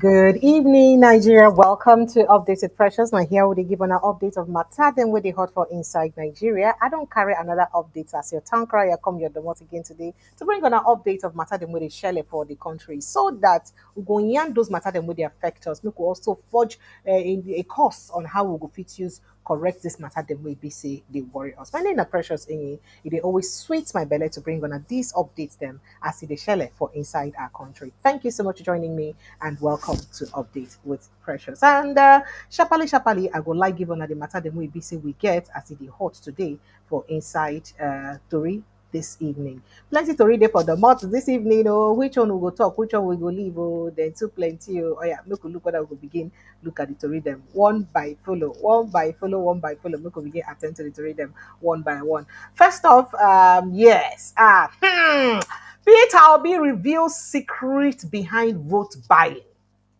Good evening, Nigeria. Welcome to Updated Precious. Now, here we give an update of matter. Then we the hot for inside Nigeria. I don't carry another update as your tanker. I come your domot again today to bring on an update of matter. Then we share for the country so that we go yarn those matter. Then we affect us. We could also forge in a course on how we go fit use correct this matter the way say they worry us. My name is Precious Inyi. It always sweets my belly to bring on these updates them as they share for inside our country. Thank you so much for joining me and welcome to Update with Precious. And Shapali, I go like give on the matter the way say we get as it is hot today for inside Tori this evening. Plenty to read there for the month this evening. Oh, which one we go talk, which one we go leave? Oh, then too plenty. Oh, yeah, make we look what I will begin. Look at it to read them one by follow, one by follow, one by follow. Make we begin attend to it to read them one by one. First off, yes, Peter Obi reveals secret behind vote buying.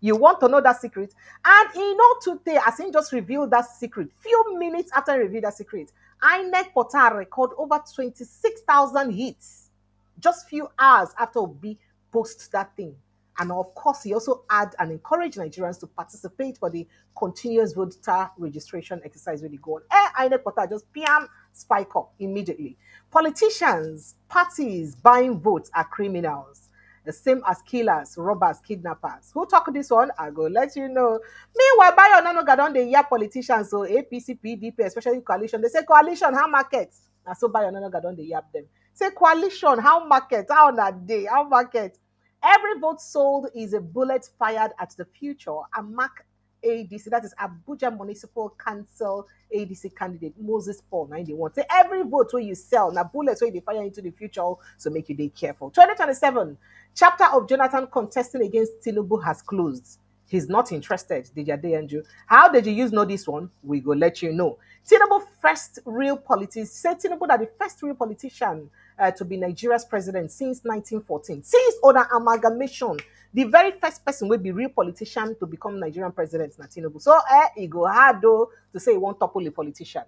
You want to know that secret? And you know today, as he just revealed that secret, few minutes after he revealed that secret, INEC portal record over 26,000 hits just few hours after Obi post that thing. And of course, he also add and encourage Nigerians to participate for the continuous voter registration exercise when they go on. INEC portal just PM spike up immediately. Politicians, parties buying votes are criminals, the same as killers, robbers, kidnappers. Who talk this one? I go let you know. Meanwhile, by your nanoga don dey hear politicians, so APC, PDP, especially coalition, they say coalition, how market? And so by your nanoga don dey yap them. Say coalition, how market? How that day? How market? Every vote sold is a bullet fired at the future. And mark ADC, that is Abuja Municipal Council ADC candidate Moses Paul. Now they want say every vote where you sell, now bullets where they fire into the future, so make you day careful. 2027 chapter of Jonathan contesting against Tinubu has closed. He's not interested. Did you Andrew? How did you use know this one? We go let you know. Tinubu first real politician. Say Tinubu that the first real politician to be Nigeria's president since 1914. Since other amalgamation, the very first person will be real politician to become Nigerian president, na Tinubu. So it go hard though to say he won't topple a politician.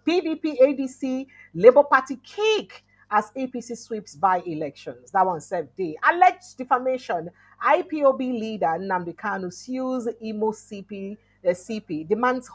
PDP, ADC, Labour Party kick as APC sweeps by elections. That one said day. Alleged defamation. IPOB leader Nnamdi Kanu sues Imo CP demands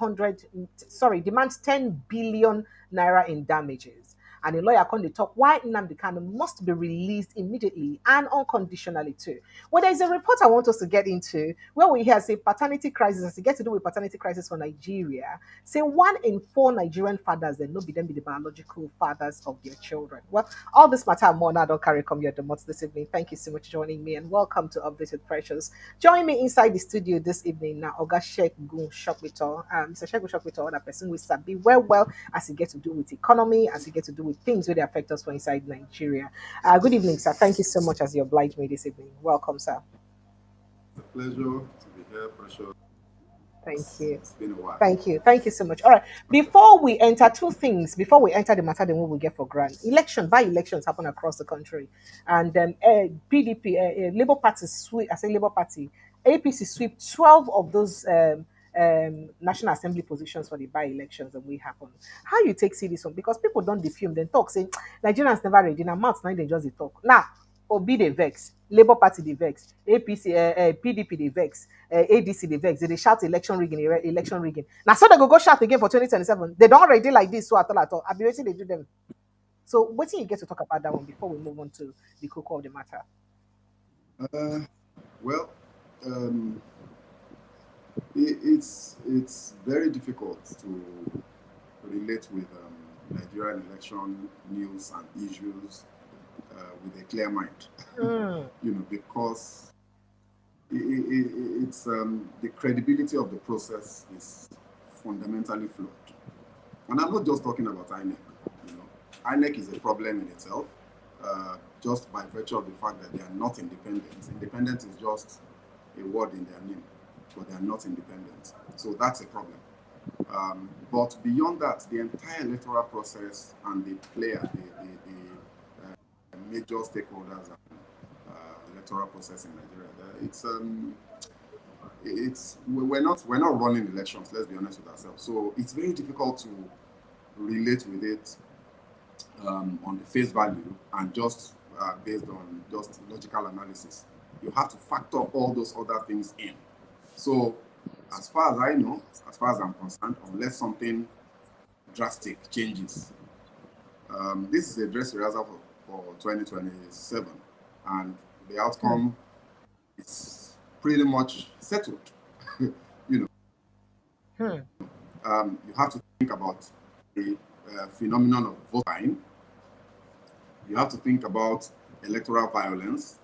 demands 10 billion naira in damages. And the lawyer can talk why Nnamdi Kanu must be released immediately and unconditionally too. Well, there's a report I want us to get into where we hear say paternity crisis, as it gets to do with paternity crisis for Nigeria. Say 1 in 4 Nigerian fathers then no be them be the biological fathers of their children. Well, all this matter and more now don't carry come here the most this evening. Thank you so much for joining me and welcome to Updated Precious. Join me inside the studio this evening now. Oga Shegun Shopito, Mr. Shegun Shopito, that person with Sabi well as it gets to do with economy, as it gets to do with things where they affect us from inside Nigeria. Good evening, sir. Thank you so much as you obliged me this evening. Welcome, sir. It's a pleasure to be here, Precious. Thank you. It's been a while. Thank you. Thank you so much. All right. Before we enter two things, before we enter the matter, then we will get for granted. Election by elections happen across the country. And PDP, Labour Party sweep, I say Labour Party, APC sweep 12 of those National Assembly positions for the by elections and we happen. How you take see this one? Because people don't defame, then talk, say Nigerians never ready. Now, mouths now they just dey talk. Now, Obi the vex, Labour Party the vex, APC, PDP the vex, ADC the vex. They shout election rigging, election rigging. Now so they go shout again for 2027. They don't already like this so at all. I be waiting they do them. So what do you get to talk about that one before we move on to the cocoa of the matter? Uh, well, um, it's very difficult to relate with Nigerian election news and issues with a clear mind. Because it's the credibility of the process is fundamentally flawed. And I'm not just talking about INEC. INEC is a problem in itself, just by virtue of the fact that they are not independent. Independent is just a word in their name, but they are not independent. So that's a problem. But beyond that, the entire electoral process and the major stakeholders and electoral process in Nigeria, we're not running elections. Let's be honest with ourselves. So it's very difficult to relate with it on the face value and just based on just logical analysis. You have to factor all those other things in. So, as far as I know, as far as I'm concerned, unless something drastic changes, this is a dress rehearsal for 2027, and the outcome is pretty much settled. you know, Hmm. you have to think about the phenomenon of vote buying. You have to think about electoral violence,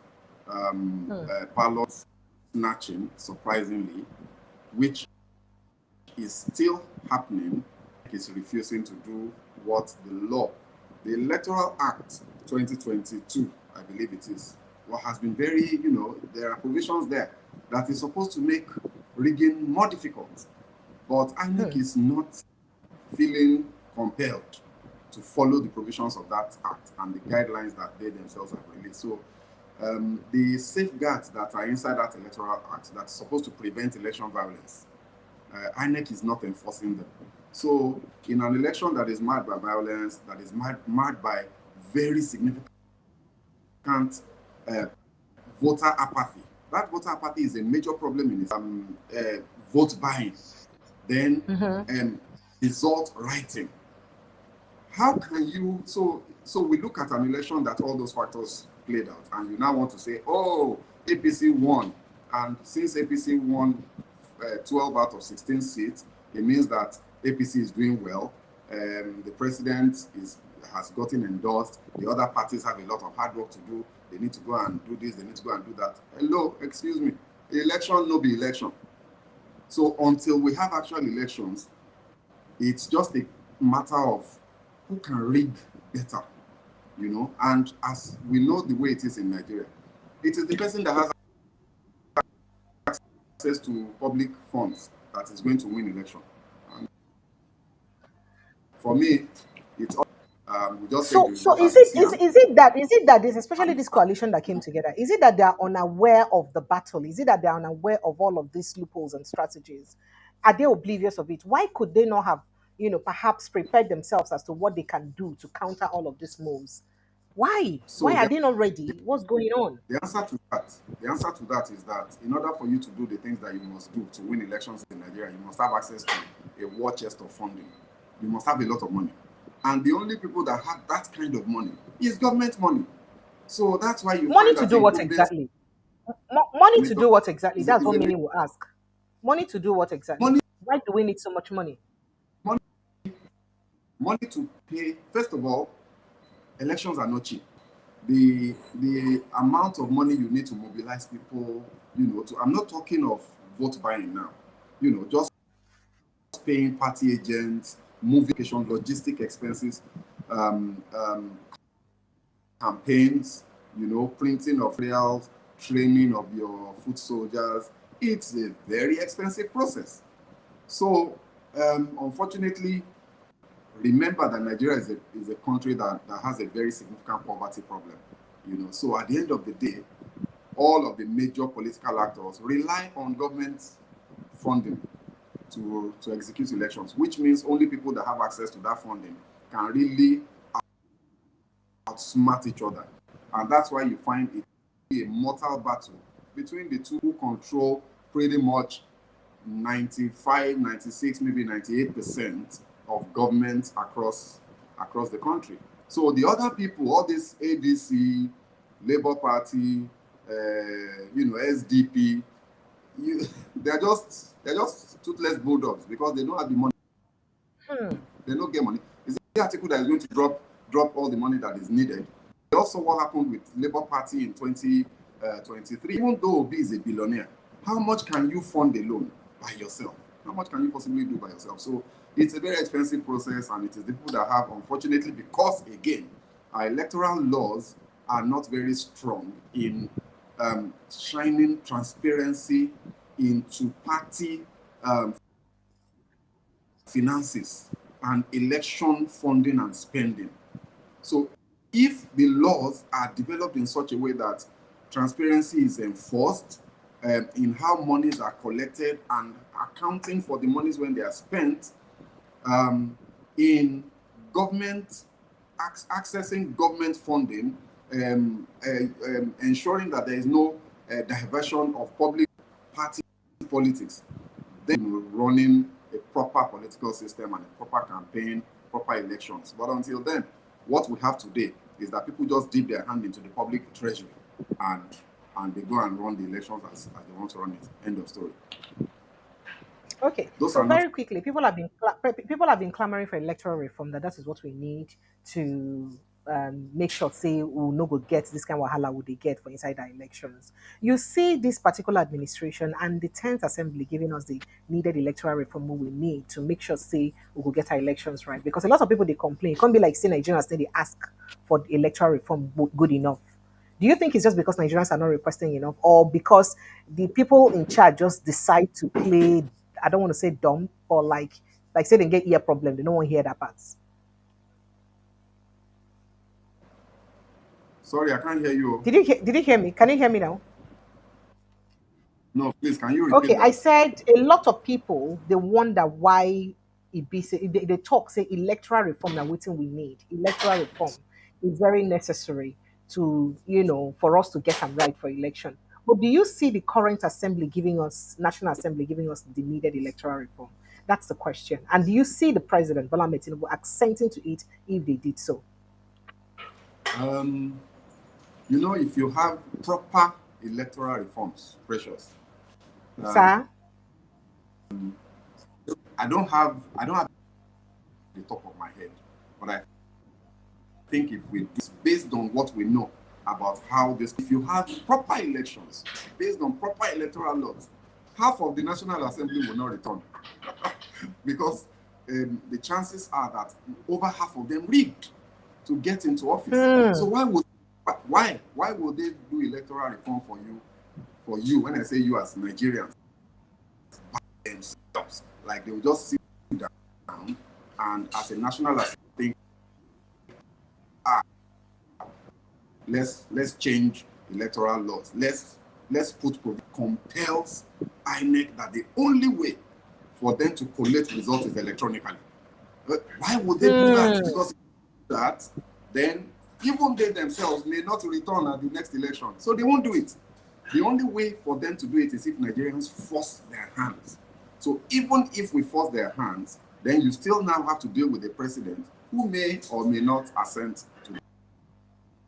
ballot snatching, surprisingly, which is still happening. Is refusing to do what the law, the Electoral Act 2022, I believe it is, what has been very, there are provisions there that is supposed to make rigging more difficult. But INEC is not feeling compelled to follow the provisions of that act and the guidelines that they themselves have released. So the safeguards that are inside that Electoral Act that's supposed to prevent election violence, INEC is not enforcing them. So in an election that is marred by violence, that is marred by very significant voter apathy, that voter apathy is a major problem in vote buying, then result writing. How can you, so we look at an election that all those factors played out, and you now want to say, oh, APC won, and since APC won 12 out of 16 seats, it means that APC is doing well. The president has gotten endorsed. The other parties have a lot of hard work to do. They need to go and do this. They need to go and do that. Hello, excuse me. Election no be election. So until we have actual elections, it's just a matter of who can rig better, And as we know the way it is in Nigeria, it is the person that has access to public funds that is going to win election. And for me, it's we just take the So result as we see them. is it that this, especially this coalition that came together, is it that they are unaware of the battle? Is it that they are unaware of all of these loopholes and strategies? Are they oblivious of it? Why could they not have, perhaps prepared themselves as to what they can do to counter all of these moves? Why? So Why are they not ready? What's going on? the answer to that is that in order for you to do the things that you must do to win elections in Nigeria, you must have access to a war chest of funding. You must have a lot of money. And the only people that have that kind of money is government money. So that's why you Money find to that do what incumbents exactly? Money to senator do what exactly? is a, That's is what a Mini will ask. Money to do what exactly? money, Why do we need so much money? money, money to pay. First of all, elections are not cheap. The amount of money you need to mobilize people, I'm not talking of vote buying now, just paying party agents, moving logistic expenses, um, um, campaigns, printing of materials, training of your foot soldiers. It's a very expensive process. So, unfortunately, remember that Nigeria is a country that has a very significant poverty problem. So at the end of the day, all of the major political actors rely on government funding to execute elections, which means only people that have access to that funding can really outsmart each other. And that's why you find it a mortal battle between the two who control pretty much 95, 96, maybe 98% of government across the country. So the other people, all this ADC, Labour Party, SDP, they're just toothless bulldogs because they don't have the money. They don't get money. It's the article that is going to drop all the money that is needed. Also, what happened with Labour Party in 2023, even though Obi is a billionaire, how much can you fund alone by yourself? How much can you possibly do by yourself? So it's a very expensive process, and it is the people that have, unfortunately, because again, our electoral laws are not very strong in shining transparency into party finances and election funding and spending. So if the laws are developed in such a way that transparency is enforced in how monies are collected and accounting for the monies when they are spent, in government accessing government funding, ensuring that there is no diversion of public party politics, then running a proper political system and a proper campaign, proper elections. But until then, what we have today is that people just dip their hand into the public treasury and they go and run the elections as they want to run it. End of story. Okay, Those so are not very quickly, people have been clamoring for electoral reform. That is what we need to make sure say we no go get this kind of wahala would they get for inside our elections. You see this particular administration and the 10th assembly giving us the needed electoral reform we need to make sure say we will get our elections right. Because a lot of people they complain. It can't be like say Nigerians say they ask for the electoral reform good enough. Do you think it's just because Nigerians are not requesting enough, or because the people in charge just decide to play? I don't want to say dumb, or like say they get ear problem, they don't want to hear that part. sorry, I can't hear you. Did you hear me? Can you hear me now? No, please, can you repeat Okay, I that? said a lot of people they wonder why it be say they talk say electoral reform now waiting we need. Electoral reform is very necessary to for us to get them right for election. But do you see the current assembly giving us national assembly giving us the needed electoral reform? That's the question. And do you see the president Bola Ahmed Tinubu accenting to it if they did so? Um, if you have proper electoral reforms, precious. Um, Sir? I don't have the top of my head, but I think if we do based on what we know about how this, if you have proper elections based on proper electoral laws, half of the National Assembly will not return because the chances are that over half of them rigged to get into office. So why would they do electoral reform for you when I say you as Nigerians themselves? Like they will just sit down and as a national assembly think, let's change electoral laws. Let's put compels INEC that the only way for them to collect results is electronically. Why would they do that? Because that then even they themselves may not return at the next election, so they won't do it. The only way for them to do it is if Nigerians force their hands. So even if we force their hands, then you still now have to deal with a president who may or may not assent to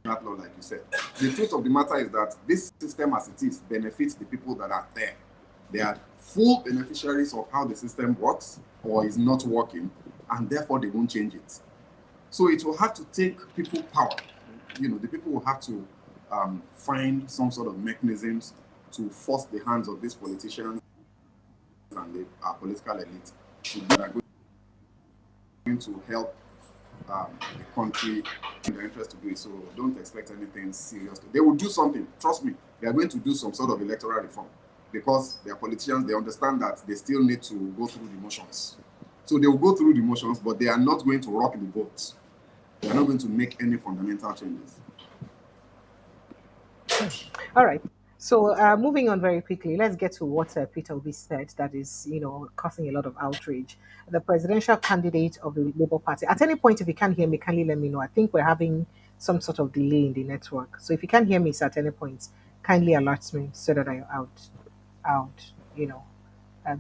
that law, like you said. The truth of the matter is that this system as it is benefits the people that are there. They are full beneficiaries of how the system works or is not working, and therefore they won't change it. So it will have to take people power. The people will have to find some sort of mechanisms to force the hands of these politicians and the political elite that are going to help the country in their interest to do it. So don't expect anything serious. They will do something. Trust me, they are going to do some sort of electoral reform because they are politicians. They understand that they still need to go through the motions. So they will go through the motions, but they are not going to rock the boat. They are not going to make any fundamental changes. All right. So moving on very quickly, let's get to what Peter Obi said that is, causing a lot of outrage. The presidential candidate of the Labour Party. At any point, if you can't hear me, kindly let me know. I think we're having some sort of delay in the network. So if you can't hear me at any point, kindly alert me so that out,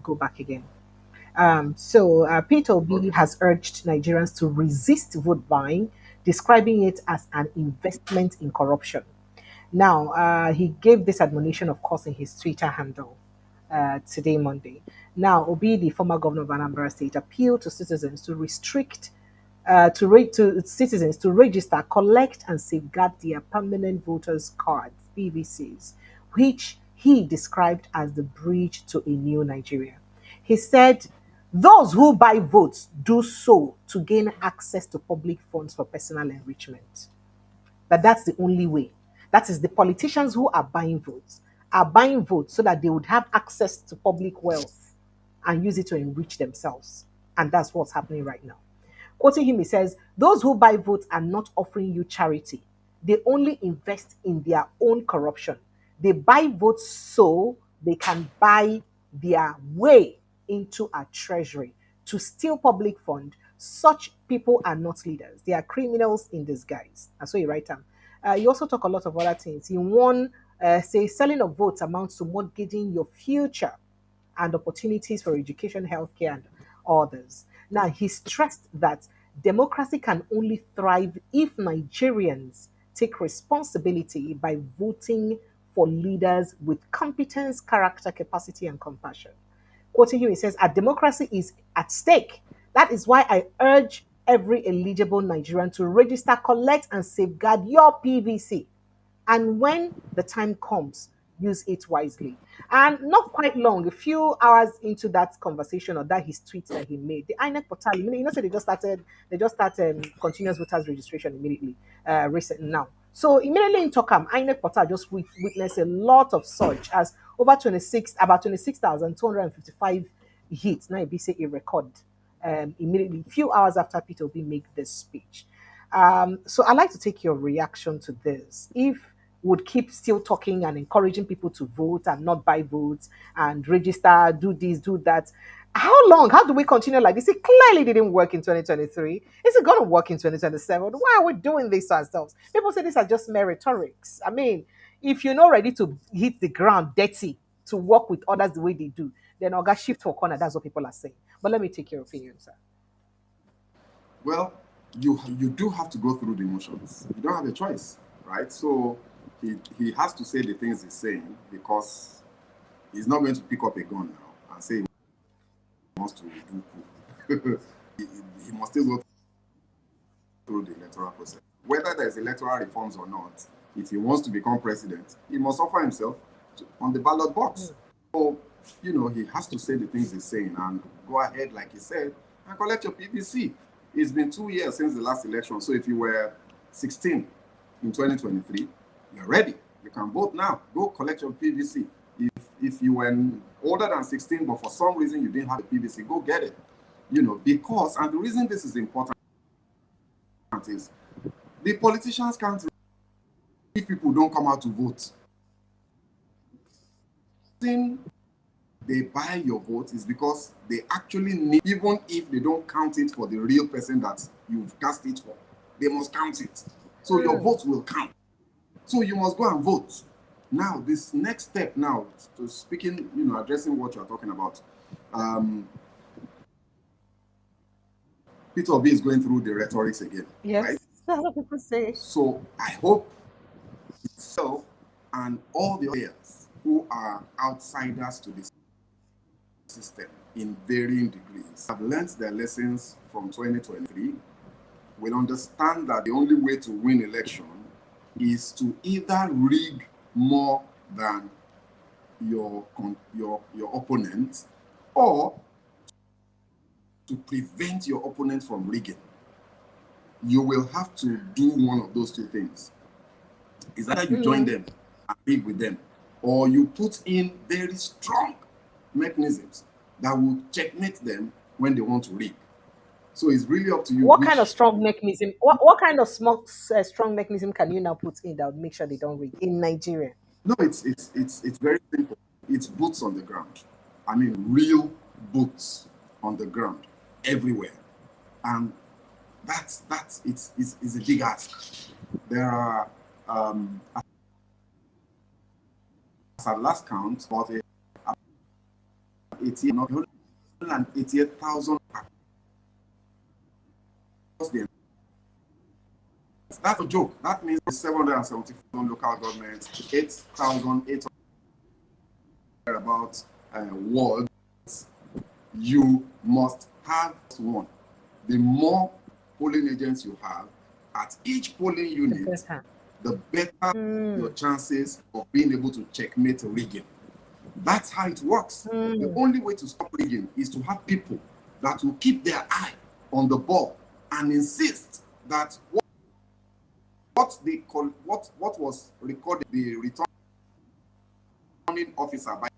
go back again. So Peter Obi Okay. has urged Nigerians to resist vote buying, describing it as an investment in corruption. Now, he gave this admonition, of course, in his Twitter handle today, Monday. Now, Obi, the former governor of Anambra State, appealed to citizens to restrict to citizens to register, collect, and safeguard their permanent voters' cards (PVCs), which he described as the bridge to a new Nigeria. He said, "Those who buy votes do so to gain access to public funds for personal enrichment." That's the only way. That is the politicians who are buying votes so that they would have access to public wealth and use it to enrich themselves. And that's what's happening right now. Quoting him, he says, "Those who buy votes are not offering you charity. They only invest in their own corruption. They buy votes so they can buy their way into a treasury to steal public fund. Such people are not leaders. They are criminals in disguise." And so you write down. You also talk a lot of other things. In one, say selling of votes amounts to mortgaging your future. and opportunities for education, healthcare, and others. Now, he stressed that democracy can only thrive if Nigerians take responsibility by voting for leaders with competence, character, capacity, and compassion. Quoting him, he says, "A democracy is at stake. That is why I urge every eligible Nigerian to register, collect, and safeguard your PVC. And when the time comes, use it wisely." And not quite long, a few hours into that conversation or that his tweets that he made, the INEC portal, so they just started continuous voters registration immediately, recent now. So immediately in Tokam, INEC portal just witnessed a lot of surge as over about 26,255 hits. Now it be say a record immediately, few hours after Peter Obi made this speech. So I'd like to take your reaction to this. If would keep still talking and encouraging people to vote and not buy votes and register, do this, do that. How long? How do we continue like this? It clearly didn't work in 2023. Is it going to work in 2027? Why are we doing this to ourselves? People say these are just mere rhetorics. I mean, if you're not ready to hit the ground dirty to work with others the way they do, then Oga shift for corner. That's what people are saying. But let me take your opinion, sir. Well, you do have to go through the motions. You don't have a choice, right? So he has to say the things he's saying because he's not going to pick up a gun now and say he wants to do coup. he must still go through the electoral process. Whether there's electoral reforms or not, if he wants to become president, he must offer himself on the ballot box. So, he has to say the things he's saying and go ahead, like he said, and collect your PVC. It's been 2 years since the last election. So if you were 16 in 2023, you're ready. You can vote now. Go collect your PVC. If you were older than 16, but for some reason you didn't have a PVC, go get it. Because, and the reason this is important is the politicians can't if people don't come out to vote. They buy your vote is because they actually need, even if they don't count it for the real person that you've cast it for, they must count it. So your vote will count. So you must go and vote. Now, this next step now, to speaking, addressing what you're talking about, Peter Obi is going through the rhetorics again. Yes, right? that's what people say. So I hope himself and all the players who are outsiders to this system in varying degrees have learned their lessons from 2023, will understand that the only way to win election is to either rig more than your opponent or to prevent your opponent from rigging. You will have to do one of those two things. Is either you join them and rig with them, or you put in very strong mechanisms that will checkmate them when they want to rig. So it's really up to you. What kind of strong mechanism? What kind of strong mechanism can you now put in that would make sure they don't rig in Nigeria? No, it's very simple. It's boots on the ground. I mean, real boots on the ground everywhere, and that's it's a big ask. There are as at last count about 188,000. That's a joke. That means 774 local governments, 8,800 about wards. You must have one. The more polling agents you have at each polling unit, the better your chances of being able to checkmate rigging. That's how it works. The only way to stop rigging is to have people that will keep their eye on the ball and insist that what was recorded, the returning officer by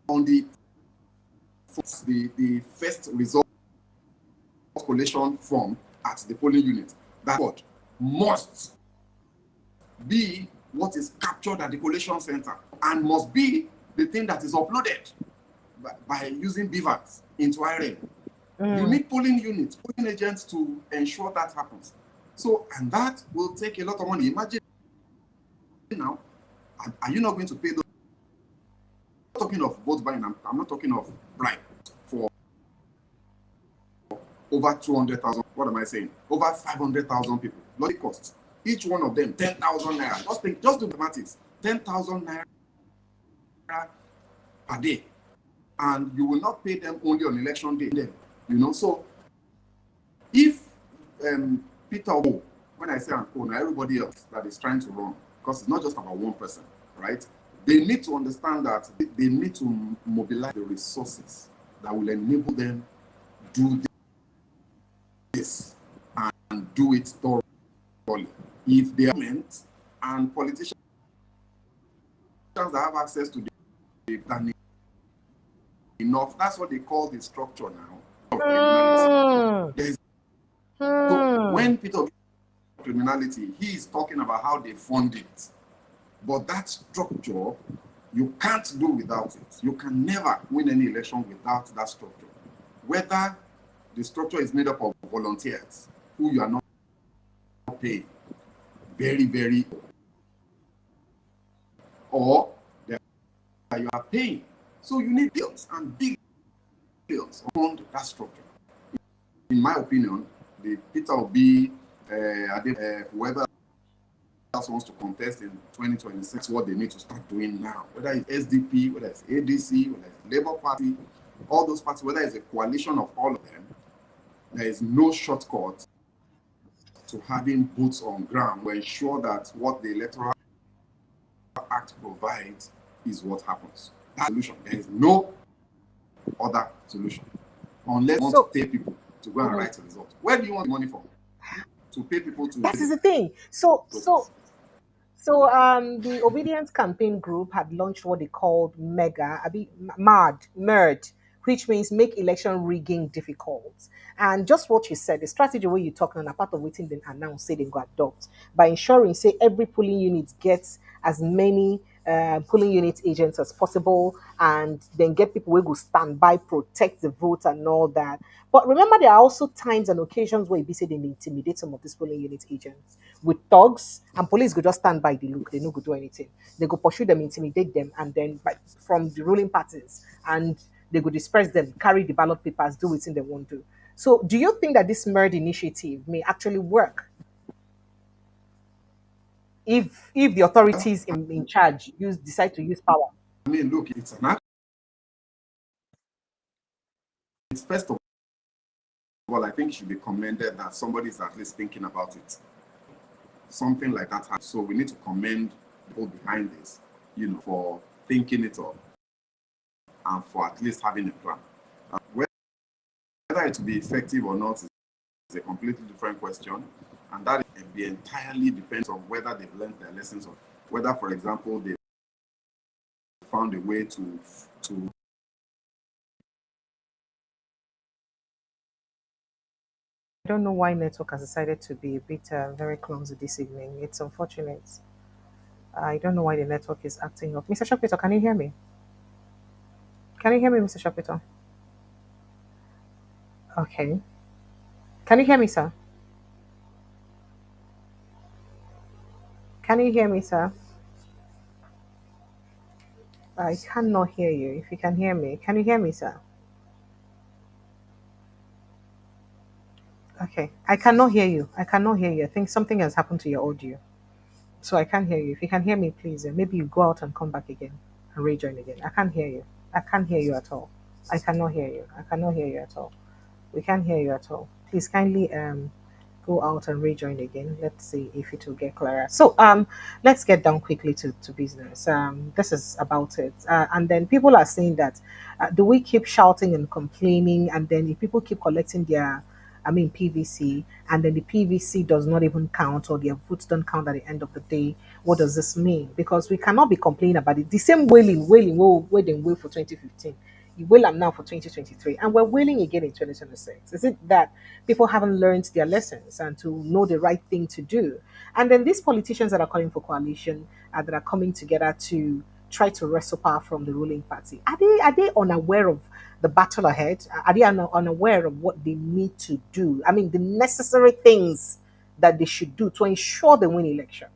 on the first result collation form at the polling unit, that what must be what is captured at the collation center and must be the thing that is uploaded by using beavers into IRM. You need polling units, polling agents to ensure that happens. So, and that will take a lot of money. Imagine now, are you not going to pay those talking of vote buying. I'm not talking of bribe for over 200,000. What am I saying? Over 500,000 people. Logic costs. Each one of them 10,000 naira. Just do the mathematics. 10,000 naira per day, and you will not pay them only on election day. So if Peter O, when I say Uncle, now everybody else that is trying to run, because it's not just about one person, right? They need to understand that they need to mobilize the resources that will enable them do this and do it thoroughly. If the government and politicians that have access to the than enough, that's what they call the structure now of criminality. So when Peter criminality, he is talking about how they fund it. But that structure, you can't do without it. You can never win any election without that structure. Whether the structure is made up of volunteers who you are not paying very, very, or that you are paying. So you need bills and big bills on that structure. In my opinion, the Peter will be whoever else wants to contest in 2026, what they need to start doing now, whether it's SDP, whether it's ADC, whether it's Labour Party, all those parties, whether it's a coalition of all of them, there is no shortcut to having boots on ground to ensure that what the Electoral Act provides is what happens. That solution. There is no other solution. Unless you want to pay people to go and write a result. Where do you want the money from? To pay people to... This is the thing. The Obedience Campaign Group had launched what they called MERD, which means make election rigging difficult. And just what you said, the strategy where you're talking on a part of waiting then announce, say they go adopt by ensuring, say every polling unit gets as many polling unit agents as possible, and then get people who go stand by, protect the vote and all that. But remember, there are also times and occasions where you say they intimidate some of these polling unit agents with thugs, and police go just stand by the look. They no go do anything. They go pursue them, intimidate them, and then from the ruling parties, and they go disperse them, carry the ballot papers, do what they want to do. So, do you think that this MERD initiative may actually work if the authorities in charge decide to use power? I mean, look, it's an act. It's first of all, I think it should be commended that somebody is at least thinking about it. Something like that. So we need to commend people behind this, for thinking it up and for at least having a plan. Whether it will be effective or not is a completely different question, and that entirely depends on whether they've learned their lessons, or whether, for example, they found a way to I don't know why network has decided to be a bit very clumsy this evening. It's unfortunate. I don't know why the network is acting up. Mr. Shapito, can you hear me? Can you hear me, Mr. Shapito? Okay. Can you hear me, sir? Can you hear me, sir? I cannot hear you. If you can hear me, can you hear me, sir? Okay. I cannot hear you. I cannot hear you. I think something has happened to your audio. So I can't hear you. If you can hear me, please, maybe you go out and come back again and rejoin again. I can't hear you. I can't hear you at all. I cannot hear you. I cannot hear you at all. We can't hear you at all. Please kindly go out and rejoin again. Let's see if it will get clearer. So let's get down quickly to business. This is about it. And then people are saying that do we keep shouting and complaining, and then if people keep collecting their PVC, and then the PVC does not even count, or their votes don't count at the end of the day. What does this mean? Because we cannot be complaining about it. The same wailing, wailing for 2015. You wail am now for 2023, and we're wailing again in 2026. Is it that people haven't learned their lessons and to know the right thing to do? And then these politicians that are calling for coalition, that are coming together to try to wrestle power from the ruling party, are they unaware of the battle ahead? Are they unaware of what they need to do? I mean, the necessary things that they should do to ensure they win election.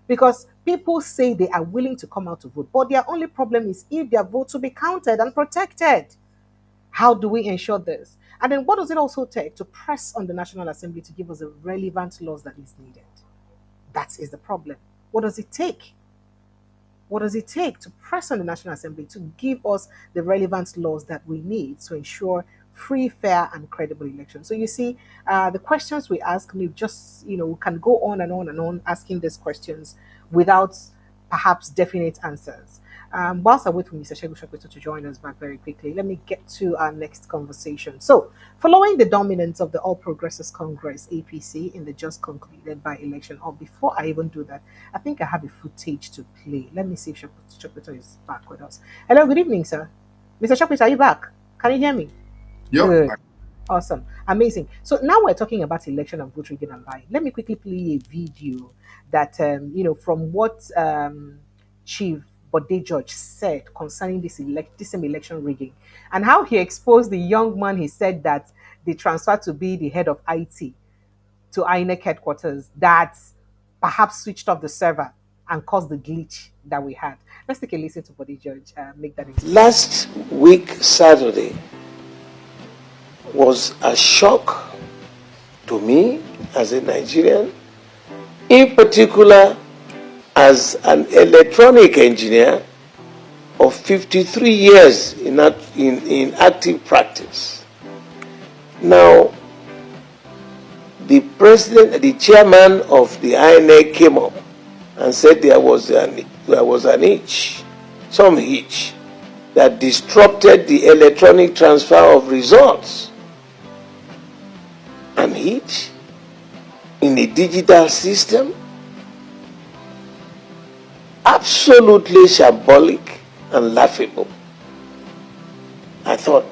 Because people say they are willing to come out to vote, but their only problem is if their vote will be counted and protected. How do we ensure this? And then what does it also take to press on the National Assembly to give us the relevant laws that is needed? That is the problem. What does it take? What does it take to press on the National Assembly to give us the relevant laws that we need to ensure free, fair, and credible elections? So you see, the questions we ask, we just, we can go on and on and on asking these questions without perhaps definite answers. Whilst I wait for Mr. Shegun Shokweto to join us back very quickly, let me get to our next conversation. So, following the dominance of the All Progressives Congress (APC) in the just concluded by-election, or before I even do that, I think I have a footage to play. Let me see if Shokweto is back with us. Hello, good evening, sir. Mr. Shokweto, are you back? Can you hear me? Yep. Good. Awesome. Amazing. So now we're talking about election and vote rigging and buying. Let me quickly play a video that, from what Chief Bode George said concerning this same election rigging and how he exposed the young man he said that they transferred to be the head of IT to INEC headquarters that perhaps switched off the server and caused the glitch that we had. Let's take a listen to Bode George make that explanation. Last week, Saturday, was a shock to me as a Nigerian, in particular as an electronic engineer of 53 years in active practice. Now, the chairman of the INEC came up and said there was an hitch, some hitch, that disrupted the electronic transfer of results. An hitch in a digital system? Absolutely shambolic and laughable. I thought,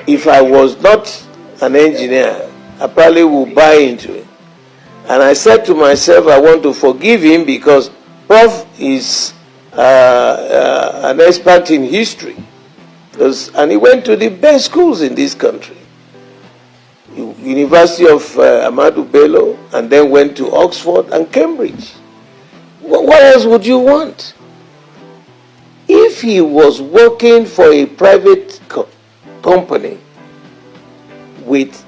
if I was not an engineer, I probably would buy into it. And I said to myself, I want to forgive him because Prof is an expert in history. And he went to the best schools in this country. University of Ahmadu Bello, and then went to Oxford and Cambridge. What else would you want? If he was working for a private company with,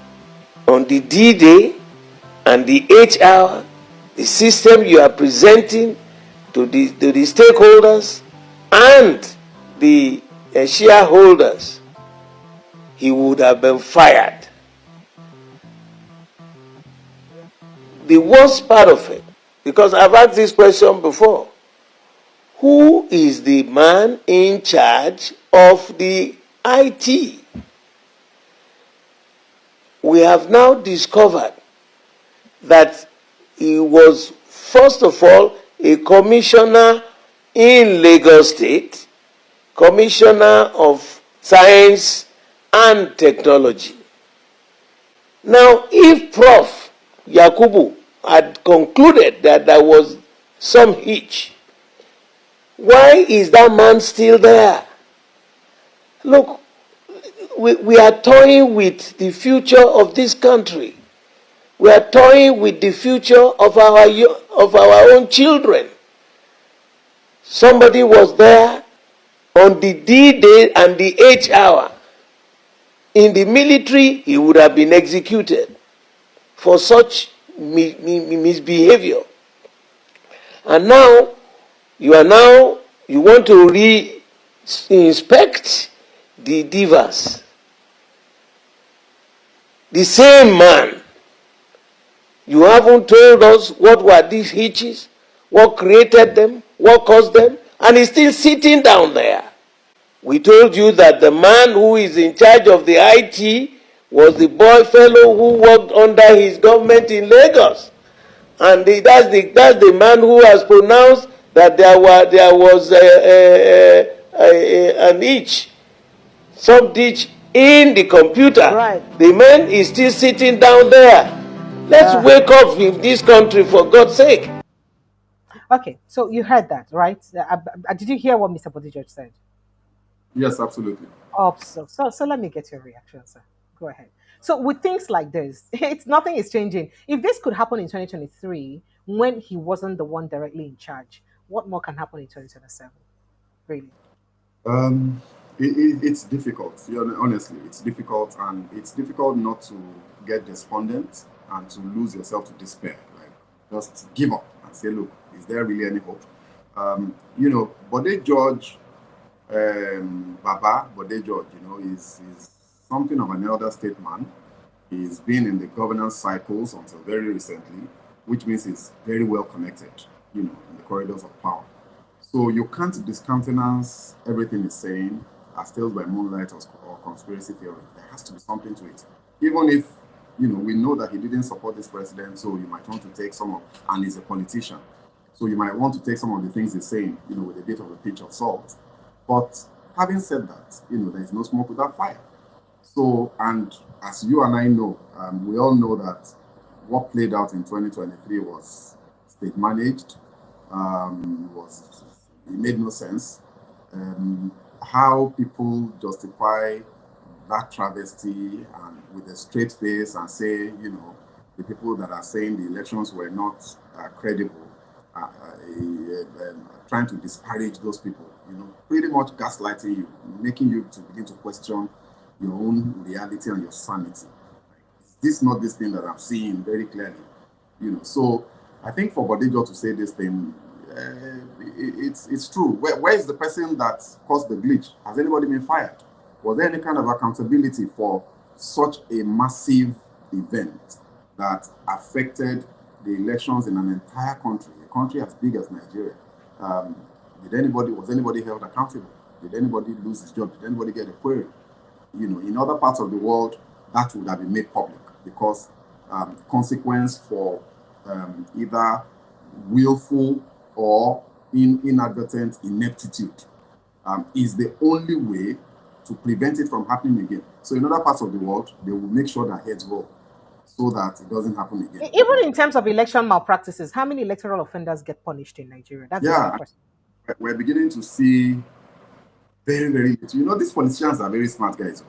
on the D-Day and the H-hour, the system you are presenting to the stakeholders and the shareholders, he would have been fired. The worst part of it, because I've asked this question before, who is the man in charge of the IT? We have now discovered that he was, first of all, a commissioner in Lagos State, commissioner of science and technology. Now, if Prof. Yakubu had concluded that there was some hitch, why is that man still there? Look, we are toying with the future of this country. We are toying with the future of our own children. Somebody was there on the D-Day and the H-hour. In the military, he would have been executed for such misbehavior. And now, you want to re-inspect the divas. The same man. You haven't told us what were these hitches, what created them, what caused them, and he's still sitting down there. We told you that the man who is in charge of the IT was the boy fellow who worked under his government in Lagos. And that's the man who has pronounced that there was an itch, some ditch in the computer. Right. The man is still sitting down there. Let's wake up in this country, for God's sake. Okay, so you heard that, right? Did you hear what Mr. Bode George said? Yes, absolutely. Oh, so let me get your reaction, sir. Go ahead. So with things like this, it's nothing is changing. If this could happen in 2023 when he wasn't the one directly in charge, what more can happen in 2027? Really? Um, it's difficult. Honestly, it's difficult, and it's difficult not to get despondent and to lose yourself to despair. Like, just give up and say, look, is there really any hope? Bode George, Baba Bode George, is something of an elder statesman. He's been in the governance cycles until very recently, which means he's very well connected, in the corridors of power. So you can't discountenance everything he's saying as tales by moonlight or conspiracy theory. There has to be something to it. Even if, we know that he didn't support this president, so you might want to take and he's a politician. So you might want to take some of the things he's saying, with a bit of a pinch of salt. But having said that, there's no smoke without fire. So, and as you and I know, we all know that what played out in 2023 was state managed, it made no sense. How people justify that travesty and with a straight face and say, the people that are saying the elections were not credible, trying to disparage those people, pretty much gaslighting you, making you to begin to question your own reality and your sanity. Is this not this thing that I'm seeing very clearly? So I think for Bodejo to say this thing, it's true. Where is the person that caused the glitch? Has anybody been fired? Was there any kind of accountability for such a massive event that affected the elections in an entire country, a country as big as Nigeria? Was anybody held accountable? Did anybody lose his job? Did anybody get a query? In other parts of the world, that would have been made public because consequence for either willful or inadvertent ineptitude is the only way to prevent it from happening again. So in other parts of the world, they will make sure that heads roll so that it doesn't happen again. Even in terms of election malpractices, how many electoral offenders get punished in Nigeria? That's a question. We're beginning to see very, very little. These politicians are very smart guys.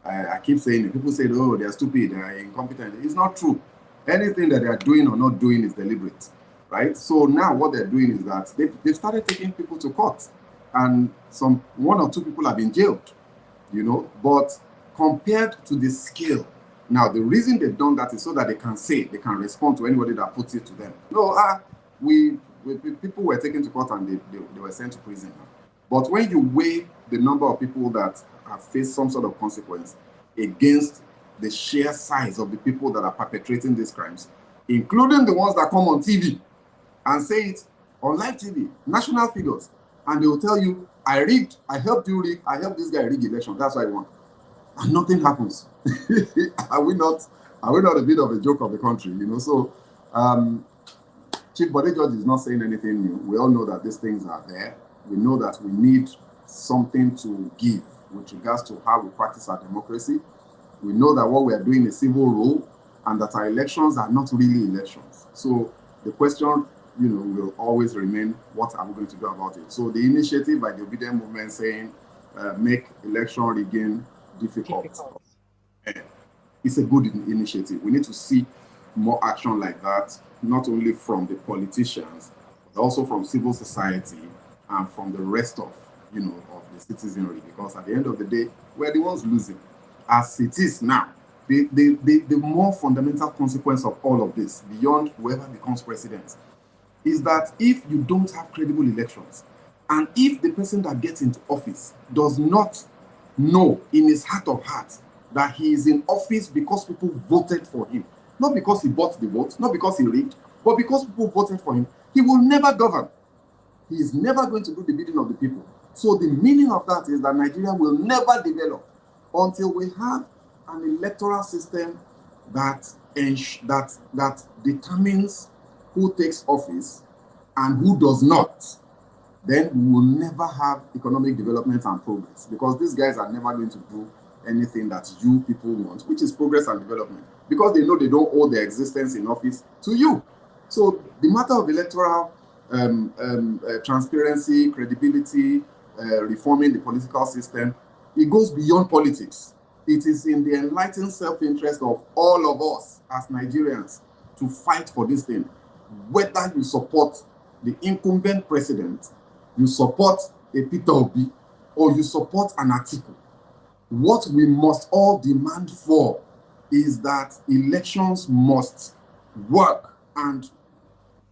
I keep saying it. People say, oh, they're stupid, they're incompetent. It's not true. Anything that they are doing or not doing is deliberate, right? So now what they're doing is that they've started taking people to court, and one or two people have been jailed, but compared to the scale. Now, the reason they've done that is so that they can respond to anybody that puts it to them. No, people were taken to court and they were sent to prison. But when you weigh the number of people that have faced some sort of consequence against the sheer size of the people that are perpetrating these crimes, including the ones that come on TV and say it on live TV, national figures, and they will tell you, I rigged, I helped you rig, I helped this guy rig election, that's why I won. And nothing happens. Are we not a bit of a joke of the country, So Chief Bode George is not saying anything new. We all know that these things are there. We know that we need something to give with regards to how we practice our democracy. We know that what we are doing is civil rule and that our elections are not really elections. So the question, will always remain, what are we going to do about it? So the initiative by the obedient movement saying, make election rigging difficult. It's a good initiative. We need to see more action like that, not only from the politicians, but also from civil society and from the rest of, of the citizenry. Because at the end of the day, we're the ones losing. As it is now, the more fundamental consequence of all of this, beyond whoever becomes president, is that if you don't have credible elections, and if the person that gets into office does not know in his heart of hearts that he is in office because people voted for him, not because he bought the vote, not because he rigged, but because people voted for him, he will never govern. He is never going to do the bidding of the people. So the meaning of that is that Nigeria will never develop until we have an electoral system that determines who takes office and who does not. Then we will never have economic development and progress, because these guys are never going to do anything that you people want, which is progress and development, because they know they don't owe their existence in office to you. So the matter of electoral transparency, credibility, reforming the political system, it goes beyond politics. It is in the enlightened self-interest of all of us as Nigerians to fight for this thing. Whether you support the incumbent president, you support a Peter Obi, or you support an Atiku, what we must all demand for is that elections must work, and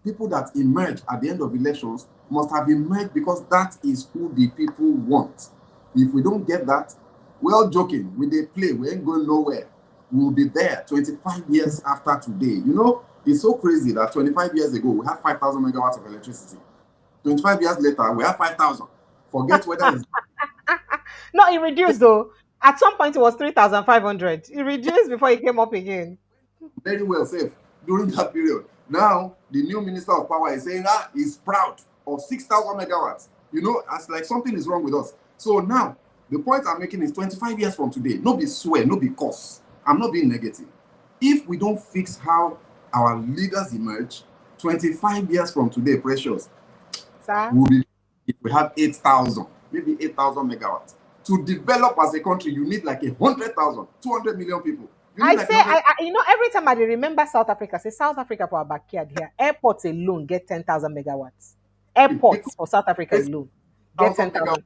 people that emerge at the end of elections must have emerged because that is who the people want. If we don't get that, we're all joking. We they play, we ain't going nowhere. We'll be there 25 years after today. You know, it's so crazy that 25 years ago we had 5,000 megawatts of electricity. 25 years later, we have 5,000. Forget whether it's No, it reduced though. At some point, it was 3,500. It reduced before it came up again. very well safe during that period. Now, the new Minister of Power is saying, he's proud of 6,000 megawatts. You know, as like something is wrong with us. So now, the point I'm making is 25 years from today, no be swear, no be curse. I'm not being negative. If we don't fix how our leaders emerge, 25 years from today, precious, Sir? will be, if we have 8,000, maybe 8,000 megawatts. To develop as a country, you need like 100,000, 200 million people. You need I like say, 100. every time I remember South Africa, say South Africa for our backyard here, airports alone get 10,000 megawatts. Airports for South Africa alone get 1,000 10,000. megawatts.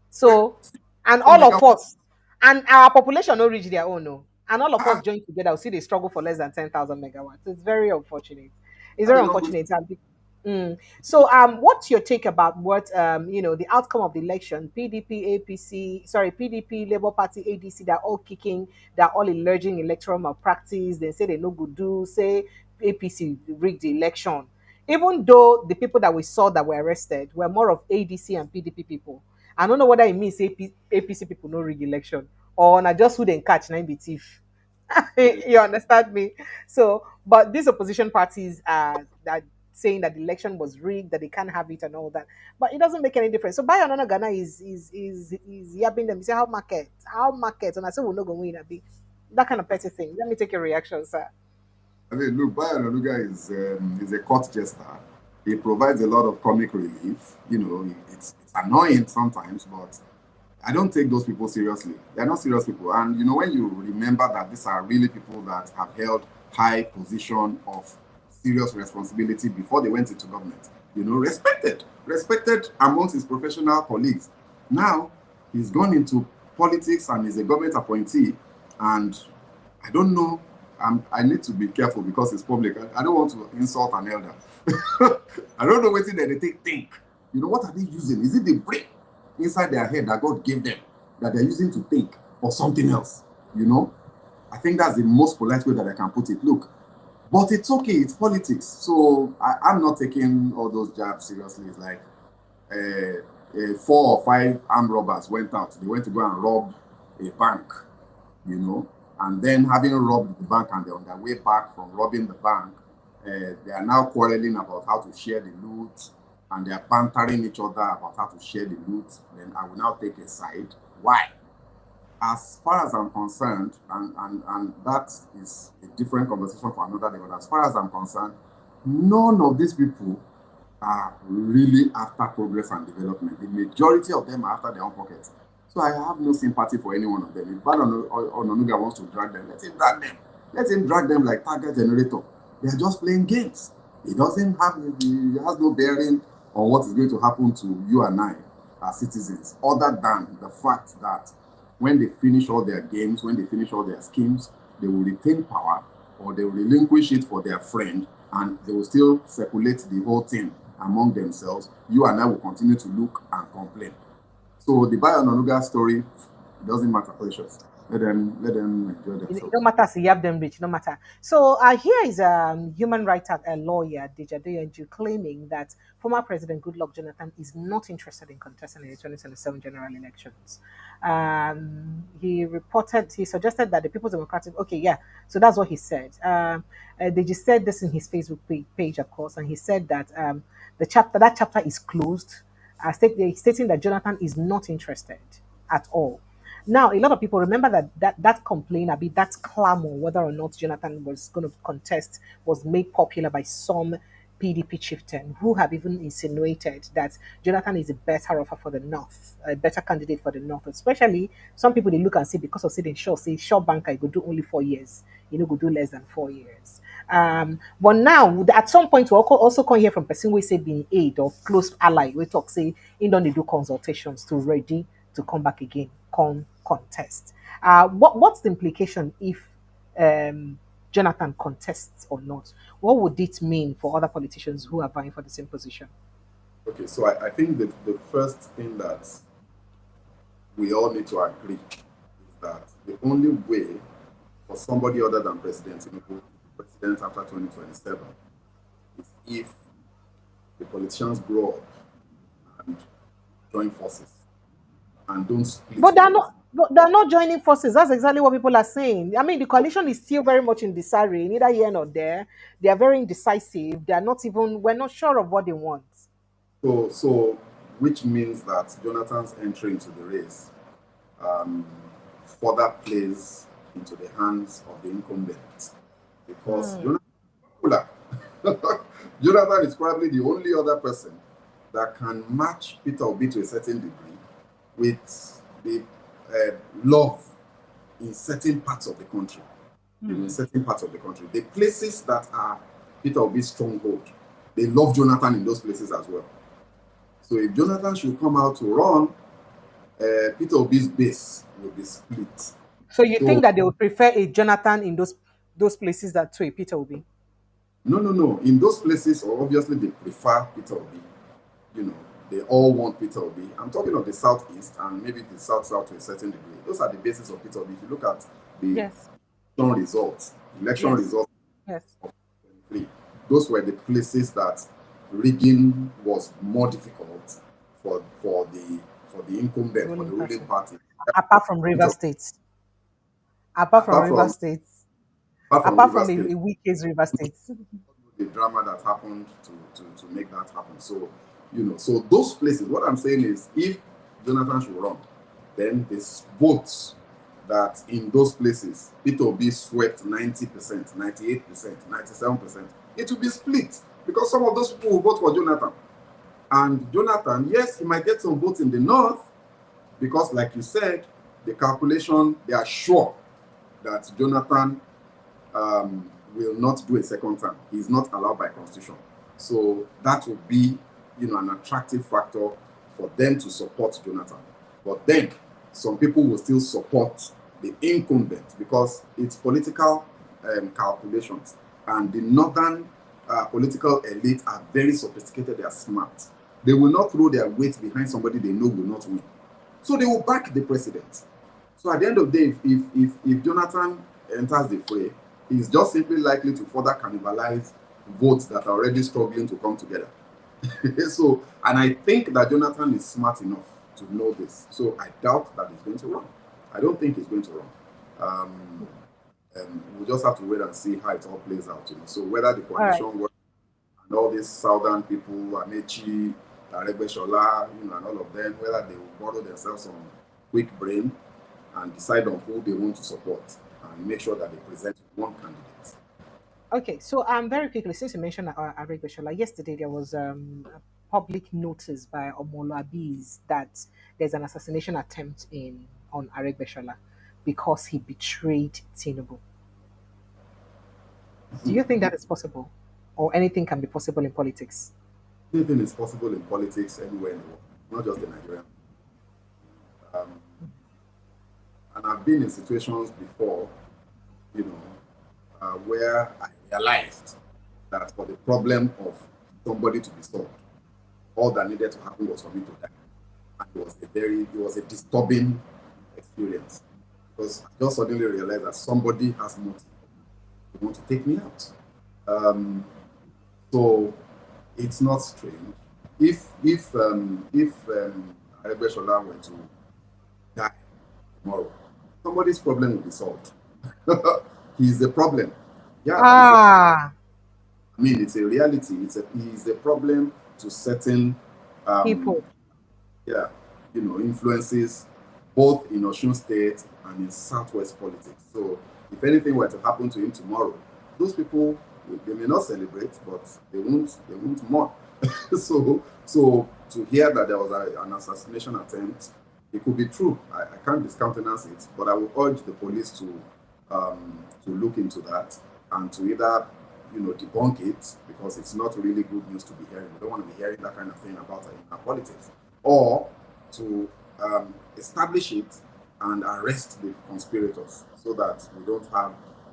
So, and all of us, and our population don't reach their own, no. And all of us Ah, join together, we see they struggle for less than 10,000 megawatts. It's very unfortunate. It's that very is not good. unfortunate. So, what's your take about what the outcome of the election? PDP, APC, sorry, PDP, Labour Party, ADC, they're all kicking, they're all alleging electoral malpractice. They say they no good do, say APC rigged the election. Even though the people that we saw that were arrested were more of ADC and PDP people. I don't know whether it means APC people no rig election or not just who they catch na be thief. You understand me? So, but these opposition parties are that saying that the election was rigged, that they can't have it and all that. But it doesn't make any difference. So by another Ghana is yapping them. Say how market, and I say we're not going to win a big that kind of petty thing. Let me take your reaction, sir. I mean, look, Bayo Onanuga is a court jester. He provides a lot of comic relief. You know, it's annoying sometimes, but I don't take those people seriously. They're not serious people. And you know, when you remember that these are really people that have held high position of serious responsibility before they went into government, you know, respected amongst his professional colleagues. Now he's gone into politics and is a government appointee, and I don't know. I need to be careful because it's public. I don't want to insult an elder. I don't know what they think. You know, what are they using? Is it the brain inside their head that God gave them that they're using to think, or something else? You know, I think that's the most polite way that I can put it. Look, but it's okay. It's politics. So I'm not taking all those jabs seriously. It's like 4 or 5 armed robbers went out. They went to go and rob a bank, you know, and then having robbed the bank and they're on their way back from robbing the bank, they are now quarreling about how to share the loot, and they are bantering each other about how to share the loot. Then I will now take a side. Why? As far as I'm concerned, and that is a different conversation for another day, but as far as I'm concerned, none of these people are really after progress and development. The majority of them are after their own pockets. So I have no sympathy for any one of them. If Bad Onanuga wants to drag them, let him drag them. Let him drag them like target generator. They are just playing games. He has no bearing on what is going to happen to you and I as citizens, other than the fact that when they finish all their games, when they finish all their schemes, they will retain power or they will relinquish it for their friend, and they will still circulate the whole thing among themselves. You and I will continue to look and complain. So the Bayo Onanuga story doesn't matter, precious. Let them enjoy It themselves. don't matter if you have them rich, no matter. So here is a human rights lawyer, Dejadeyanju, claiming that former President Goodluck Jonathan is not interested in contesting the 2027 general elections. He suggested that the People's Democratic, okay, yeah, so that's what he said. They just said this in his Facebook page, of course, and he said that that chapter is closed, stating that Jonathan is not interested at all. Now, a lot of people remember that complaint, a bit that clamor, whether or not Jonathan was going to contest, was made popular by some PDP chieftain who have even insinuated that Jonathan is a better offer for the North, a better candidate for the North. Especially some people they look and say because of saying sure, say sure banker you go do only 4 years, you know, go do less than 4 years. But now at some point we also come hear from person we say being aid or close ally. We talk say in don't they do consultations to ready to come back again, contest. What's the implication if Jonathan contests or not? What would it mean for other politicians who are vying for the same position? Okay, so I think that the first thing that we all need to agree is that the only way for somebody other than President Tinubu to be president after 2027 is if the politicians grow up and join forces and don't split But the race. they're not joining forces. That's exactly what people are saying. I mean, the coalition is still very much in disarray, neither here nor there. They are very indecisive. They are not even. We're not sure of what they want. So which means that Jonathan's entry into the race um, further plays into the hands of the incumbent because Jonathan is popular. Jonathan is probably the only other person that can match Peter Obi to a certain degree with the love in certain parts of the country. In certain parts of the country, the places that are Peter Obi's stronghold, they love Jonathan in those places as well. So if Jonathan should come out to run, Peter Obi's base will be split. So you So think that they would prefer a Jonathan in those places that to a Peter Obi? no. In those places, obviously they prefer Peter Obi. You know, they all want Peter Obi. I'm talking of the southeast and maybe the south to a certain degree. Those are the basis of Peter Obi. If you look at the Yes. election Yes. results Yes. of 2023, those were the places that rigging was more difficult for the incumbent, for the Ruling ruling party. party. Apart from River State. Apart from Apart River from State. apart from Apart Rivers from State, a weak case River State. the drama that happened to make that happen. So, so those places, what I'm saying is if Jonathan should run, then the votes that in those places, it will be swept 90%, 98%, 97%. It will be split because some of those people will vote for Jonathan. And Jonathan, yes, he might get some votes in the north because, like you said, the calculation, they are sure that Jonathan will not do a second term. He's not allowed by constitution. So that will be, an attractive factor for them to support Jonathan. But then some people will still support the incumbent because it's political calculations. And the northern political elite are very sophisticated, they are smart. They will not throw their weight behind somebody they know will not win. So they will back the president. So at the end of the day, if Jonathan enters the fray, he's just simply likely to further cannibalize votes that are already struggling to come together. So, and I think that Jonathan is smart enough to know this. So I doubt that he's going to run. I don't think he's going to run. We'll just have to wait and see how it all plays out. So whether the coalition works and all these southern people, Amechi, Aregbesola, and all of them, whether they will borrow themselves some quick brain and decide on who they want to support and make sure that they present one candidate. Okay, so very quickly, since you mentioned Aregbesola, yesterday there was a public notice by Omolo Abiz that there's an assassination attempt on Aregbesola because he betrayed Tinubu. Do you think that is possible, or anything can be possible in politics? Anything is possible in politics anywhere in the world, not just in Nigeria. Um, and I've been in situations before, where I realized that for the problem of somebody to be solved, all that needed to happen was for me to die. And it was a disturbing experience because I just suddenly realized that somebody has motive to want to take me out. So it's not strange. If Aregbesola were to die tomorrow, somebody's problem will be solved. He's the problem. Yeah, it's a reality. He's a problem to certain People. yeah, influences both in Osun State and in Southwest politics. So if anything were to happen to him tomorrow, those people They may not celebrate, but they won't mourn. So to hear that there was an assassination attempt, it could be true. I can't discountenance it, but I will urge the police to look into that and to either debunk it, because it's not really good news to be hearing. We don't want to be hearing that kind of thing about our politics, or to establish it and arrest the conspirators, so that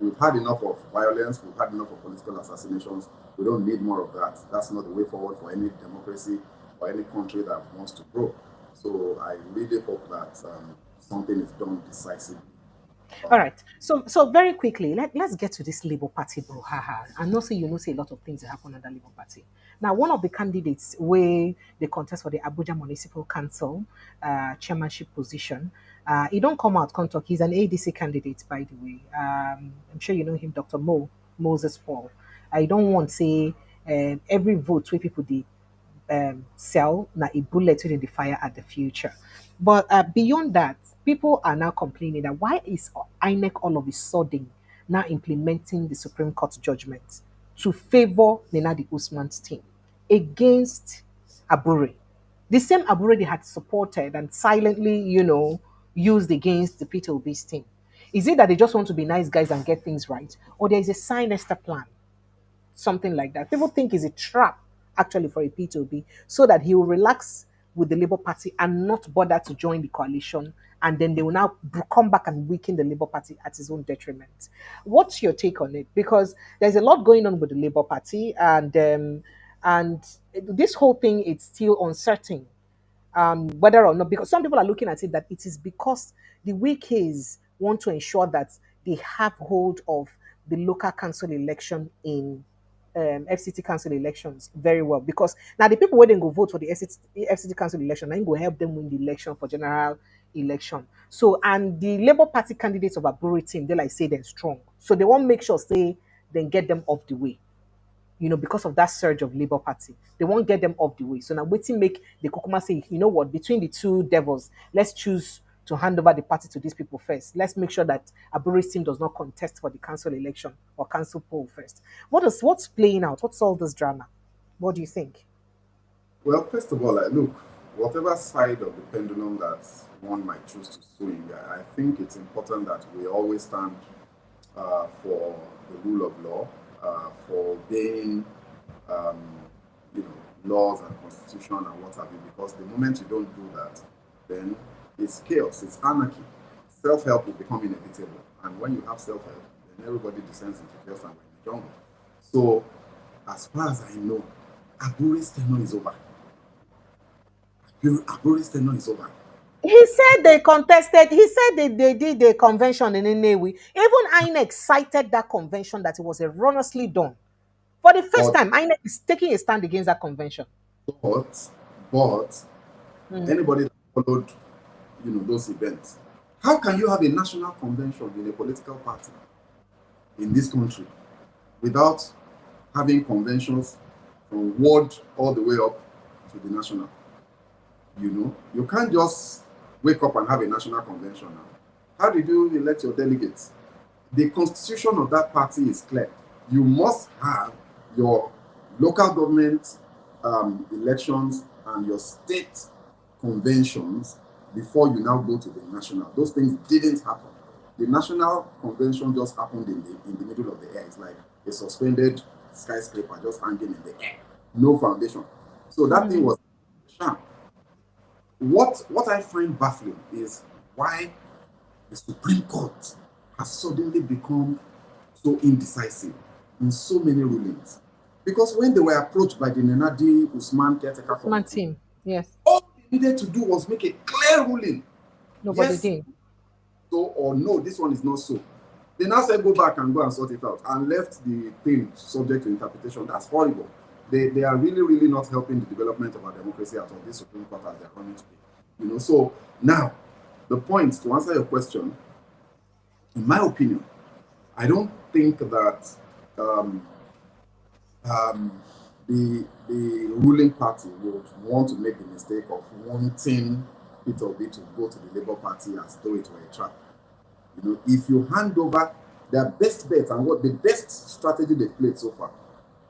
we've had enough of violence, we've had enough of political assassinations. We don't need more of that. That's not the way forward for any democracy or any country that wants to grow. So I really hope that something is done decisively. All right. So very quickly, let's get to this Labour Party brouhaha. And know say say a lot of things that happen under Labour Party. Now, one of the candidates where they contest for the Abuja Municipal Council chairmanship position, he don't come out come talk. He's an ADC candidate, by the way. I'm sure you know him, Dr. Moses Paul. I don't want to say every vote where people did sell na a bullet in the fire at the future. But beyond that, people are now complaining that why is INEC all of a sudden now implementing the Supreme Court judgment to favor Nenadi Usman's team against Abure? The same Abure they had supported and silently, used against the Peter Obi's team. Is it that they just want to be nice guys and get things right? Or there is a sinister plan? Something like that. People think is a trap actually for a P2B so that he will relax with the Labour Party and not bother to join the coalition. And then they will now come back and weaken the Labour Party at his own detriment. What's your take on it? Because there's a lot going on with the Labour Party, and this whole thing is still uncertain whether or not, because some people are looking at it that it is because the Wikis want to ensure that they have hold of the local council election in FCT council elections very well. Because now the people who then go vote for the FCT council election, then go help them win the election for general election. So, and the Labour Party candidates of Aburi team, they like say they're strong. So they won't make sure say then get them off the way, because of that surge of Labour Party. They won't get them off the way. So now waiting make the Kokuma say, you know what, between the two devils, let's choose to hand over the party to these people first. Let's make sure that Aburi's team does not contest for the council election or council poll first. What's playing out? What's all this drama? What do you think? Well, first of all, look, whatever side of the pendulum that one might choose to swing, I think it's important that we always stand for the rule of law, for obeying, laws and constitution and what have you. Because the moment you don't do that, then it's chaos, it's anarchy. Self-help will become inevitable, and when you have self-help, then everybody descends into chaos and we're in the jungle. So, as far as I know, Aburi's tenure is over. Aburi's tenure is over. He said they contested. He said they did the convention in Inewi. Even INEC cited that convention that it was erroneously done. For the first time, INEC is taking a stand against that convention. But anybody that followed, those events, how can you have a national convention in a political party in this country without having conventions from ward all the way up to the national? You can't just wake up and have a national convention now. How did you elect your delegates? The constitution of that party is clear. You must have your local government elections and your state conventions before you now go to the national. Those things didn't happen. The national convention just happened in the middle of the air. It's like a suspended skyscraper just hanging in the air. No foundation. So that thing was sham. What I find baffling is why the Supreme Court has suddenly become so indecisive in so many rulings. Because when they were approached by the Nenadi Usman caretaker team, yes, all they needed to do was make a clear ruling. Nobody did. So or no, this one is not so. They now said go back and go and sort it out and left the thing subject to interpretation. That's horrible. They are really, really not helping the development of our democracy at all. This Supreme Court as they're running to be. So now the point to answer your question, in my opinion, I don't think that the ruling party would want to make the mistake of wanting Peter Obi to go to the Labour Party as though it were a trap. If you hand over their best bet and what the best strategy they've played so far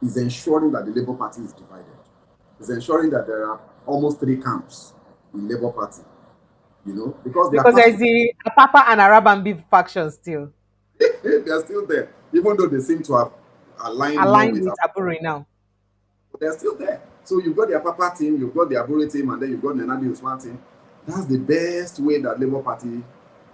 is ensuring that the Labour Party is divided. It's ensuring that there are almost 3 camps in Labour Party, because they are Because part there's of the Papa and Araban beef faction still they are still there, even though they seem to have aligned more aligned with with Aburi now. but they're still there. So you've got the Papa team, you've got the Abure team, and then you've got the Nadi Usman team. That's the best way that Labour Party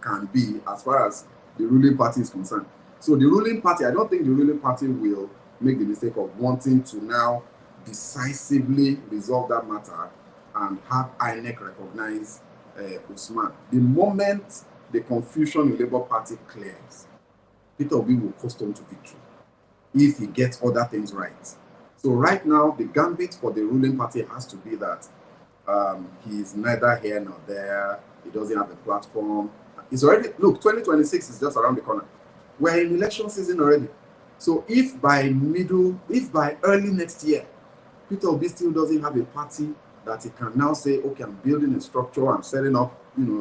can be as far as the ruling party is concerned. So the ruling party, I don't think the ruling party will make the mistake of wanting to now decisively resolve that matter and have INEC recognize Usman. The moment the confusion in Labour Party clears, Peter Obi will coast on to victory if he gets other things right. So right now, the gambit for the ruling party has to be that he's neither here nor there. He doesn't have a platform. It's already, look, 2026 is just around the corner. We're in election season already. So if by early next year, Peter Obi still doesn't have a party that he can now say, okay, I'm building a structure, I'm setting up,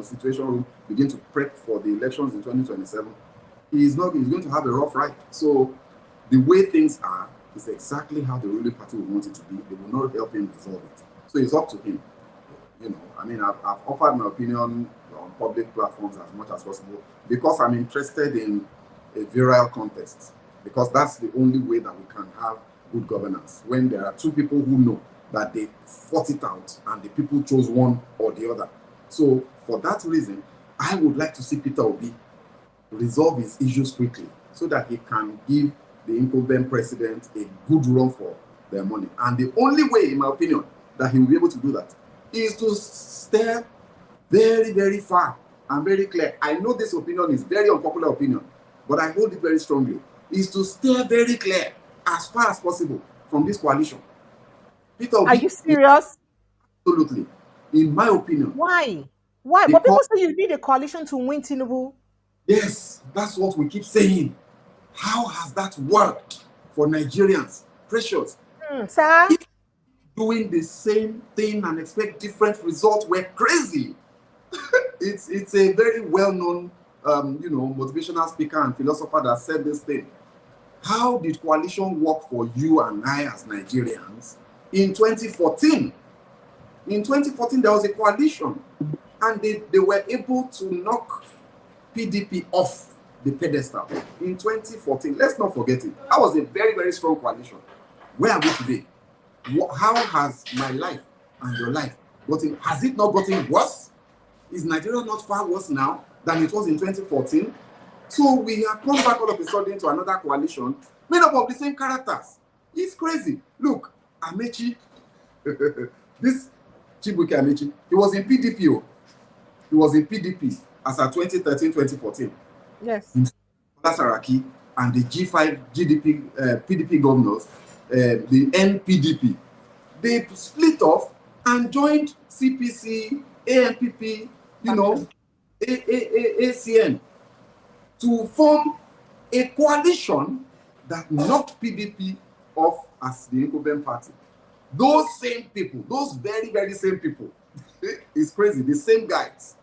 situation room, begin to prep for the elections in 2027, he's going to have a rough ride. So the way things are is exactly how the ruling party will want it to be. They will not help him resolve it. So it's up to him. I've offered my opinion on public platforms as much as possible because I'm interested in a virile contest, because that's the only way that we can have good governance. When there are 2 people who know that they fought it out and the people chose one or the other. So for that reason, I would like to see Peter Obi resolve his issues quickly so that he can give the incumbent president a good run for their money. And the only way, in my opinion, that he will be able to do that is to stare very, very far and very clear. I know this opinion is very unpopular opinion, but I hold it very strongly. Is to stare very clear as far as possible from this coalition. Peter Obi, Are you serious? absolutely, in my opinion. Why? Why? But people Because say you need a coalition to win Tinubu. yes, that's what we keep saying. How has that worked for Nigerians? Precious. Sir? If doing the same thing and expect different results, we're crazy. It's a very well-known, motivational speaker and philosopher that said this thing. How did coalition work for you and I as Nigerians in 2014? In 2014, there was a coalition, and they were able to knock PDP off the pedestal in 2014. Let's not forget it. That was a very, very strong coalition. Where are we today? How has my life and your life has it not gotten worse? Is Nigeria not far worse now than it was in 2014? So we have come back all of a sudden to another coalition made up of the same characters. It's crazy. Look, Amechi, this Chibuike Amechi, he was in PDP. He was in PDP as at 2013-2014. Yes. Saraki and the G5 PDP governors, the NPDP, they split off and joined CPC, ANPP, ACN to form a coalition that knocked PDP off as the incumbent party. Those same people, those very, very same people, it's crazy, the same guys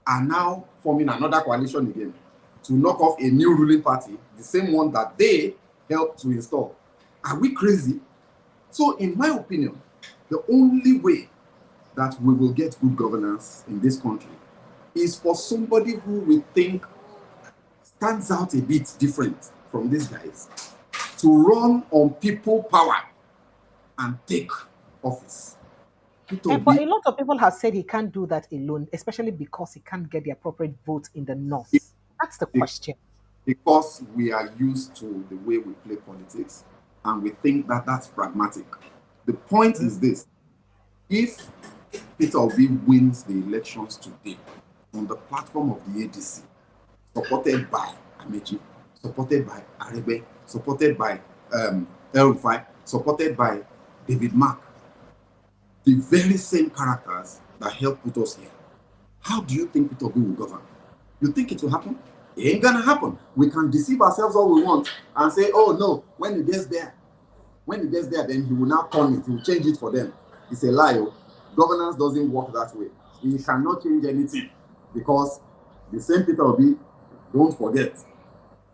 are now forming another coalition again to knock off a new ruling party, the same one that they helped to install. Are we crazy? So in my opinion, the only way that we will get good governance in this country is for somebody who we think stands out a bit different from these guys to run on people power and take office. But a lot of people have said he can't do that alone, especially because he can't get the appropriate vote in the north. That's the question. Because we are used to the way we play politics and we think that that's pragmatic. The point is this: if Peter Obi wins the elections today on the platform of the ADC, supported by Amechi, supported by Arebe, supported by El-Rufai, supported by David Mark, the very same characters that helped put us here, how do you think Peter Obi will govern? You think it will happen? It ain't gonna happen. We can deceive ourselves all we want and say, oh no, when he gets there, then he will now turn it, he will change it for them. It's a lie. Governance doesn't work that way. He cannot change anything because the same Peter Obi, don't forget,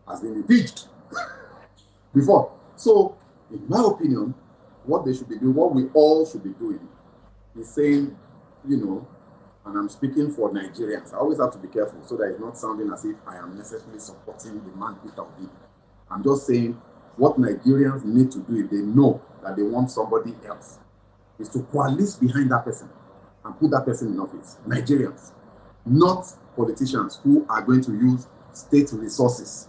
has been impeached. before. So, in my opinion, what they should be doing, what we all should be doing, is saying, you know, and I'm speaking for Nigerians. I always have to be careful so that it's not sounding as if I am necessarily supporting the man Peter Obi. I'm just saying what Nigerians need to do if they know that they want somebody else is to coalesce behind that person and put that person in office. Nigerians, not politicians who are going to use state resources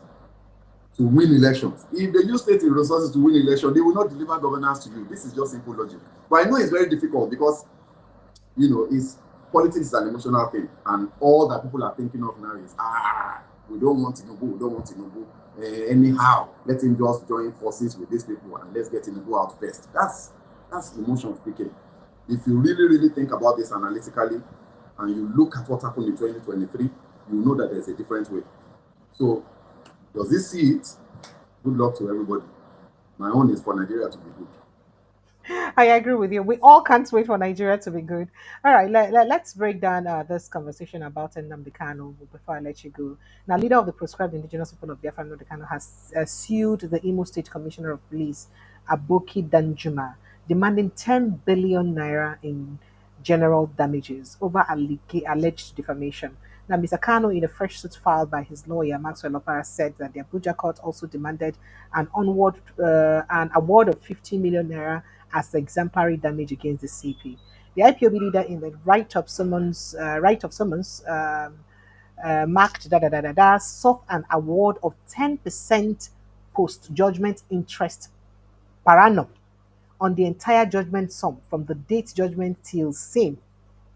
to win elections. If they use state resources to win elections, they will not deliver governance to you. This is just simple logic. But I know it's very difficult because, you know, politics is an emotional thing, and all that people are thinking of now is, we don't want Tinubu, we don't want Tinubu. Anyhow, let him just join forces with these people and let's get Tinubu out first. That's emotion speaking. If you really, really think about this analytically, and you look at what happened in 2023, you know that there's a different way. So, does he see it? Good luck to everybody. My own is for Nigeria to be good. I agree with you. We all can't wait for Nigeria to be good. All right, let's break down this conversation about Nnamdi Kanu before I let you go. Now, leader of the proscribed indigenous people of Biafra, Nnamdi Kanu, has sued the Imo State Commissioner of Police, Aboki Danjuma, demanding 10 billion naira in general damages over alleged defamation. Now, Mr. Kano, in a fresh suit filed by his lawyer, Maxwell Opara, said that the Abuja court also demanded an award of 50 million naira as exemplary damage against the CP. The IPOB leader, in the right of summons, marked sought an award of 10% post-judgment interest per annum on the entire judgment sum from the date judgment till same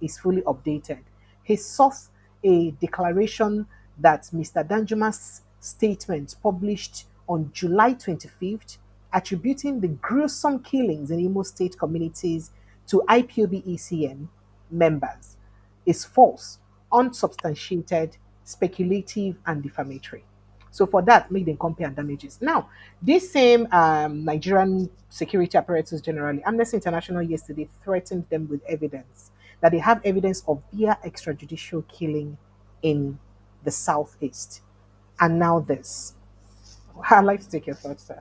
is fully updated. He sought a declaration that Mr. Danjuma's statement published on July 25th, attributing the gruesome killings in Imo State communities to IPOB ECN members, is false, unsubstantiated, speculative, and defamatory. So for that, make them compare damages. Now, this same Nigerian security apparatus generally, Amnesty International yesterday threatened them with evidence that they have evidence of via extrajudicial killing in the southeast. And now this. I'd like to take your thoughts, sir.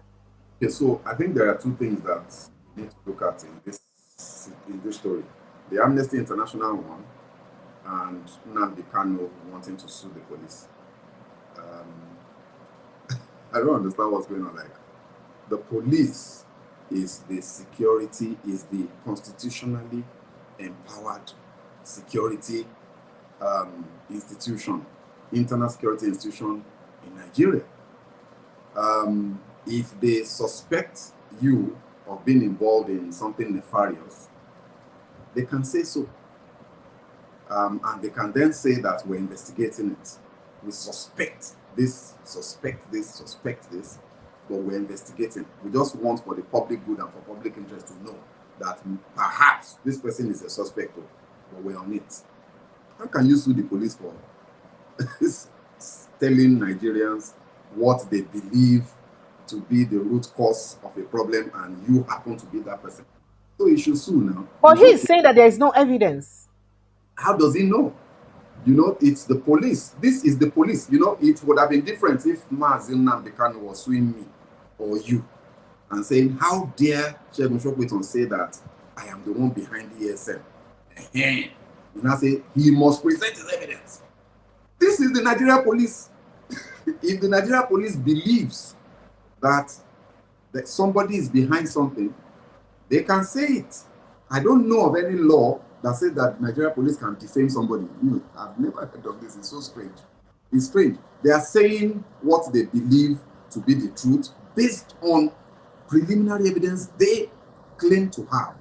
Okay, so I think there are two things that we need to look at in this story. The Amnesty International one and Nnamdi Kanu wanting to sue the police. I don't understand what's going on. Like, the police is the constitutionally empowered security institution, internal security institution in Nigeria. If they suspect you of being involved in something nefarious, they can say so. And they can then say that we're investigating it. We suspect this, but we're investigating. We just want for the public good and for public interest to know that perhaps this person is a suspect, but we're on it. How can you sue the police for telling Nigerians what they believe to be the root cause of a problem and you happen to be that person? So you should sue now. But he's saying that there is no evidence. How does he know? You know, it's the police. This is the police. You know, it would have been different if Maazị Nnamdi Kanu was suing me or you and saying, how dare Segun Shokweton say that I am the one behind the ESM? And I say, he must present his evidence. This is the Nigeria police. If the Nigeria police believes that somebody is behind something, they can say it. I don't know of any law that says that Nigeria police can defame somebody. I've never heard of this. It's so strange. It's strange. They are saying what they believe to be the truth based on preliminary evidence they claim to have.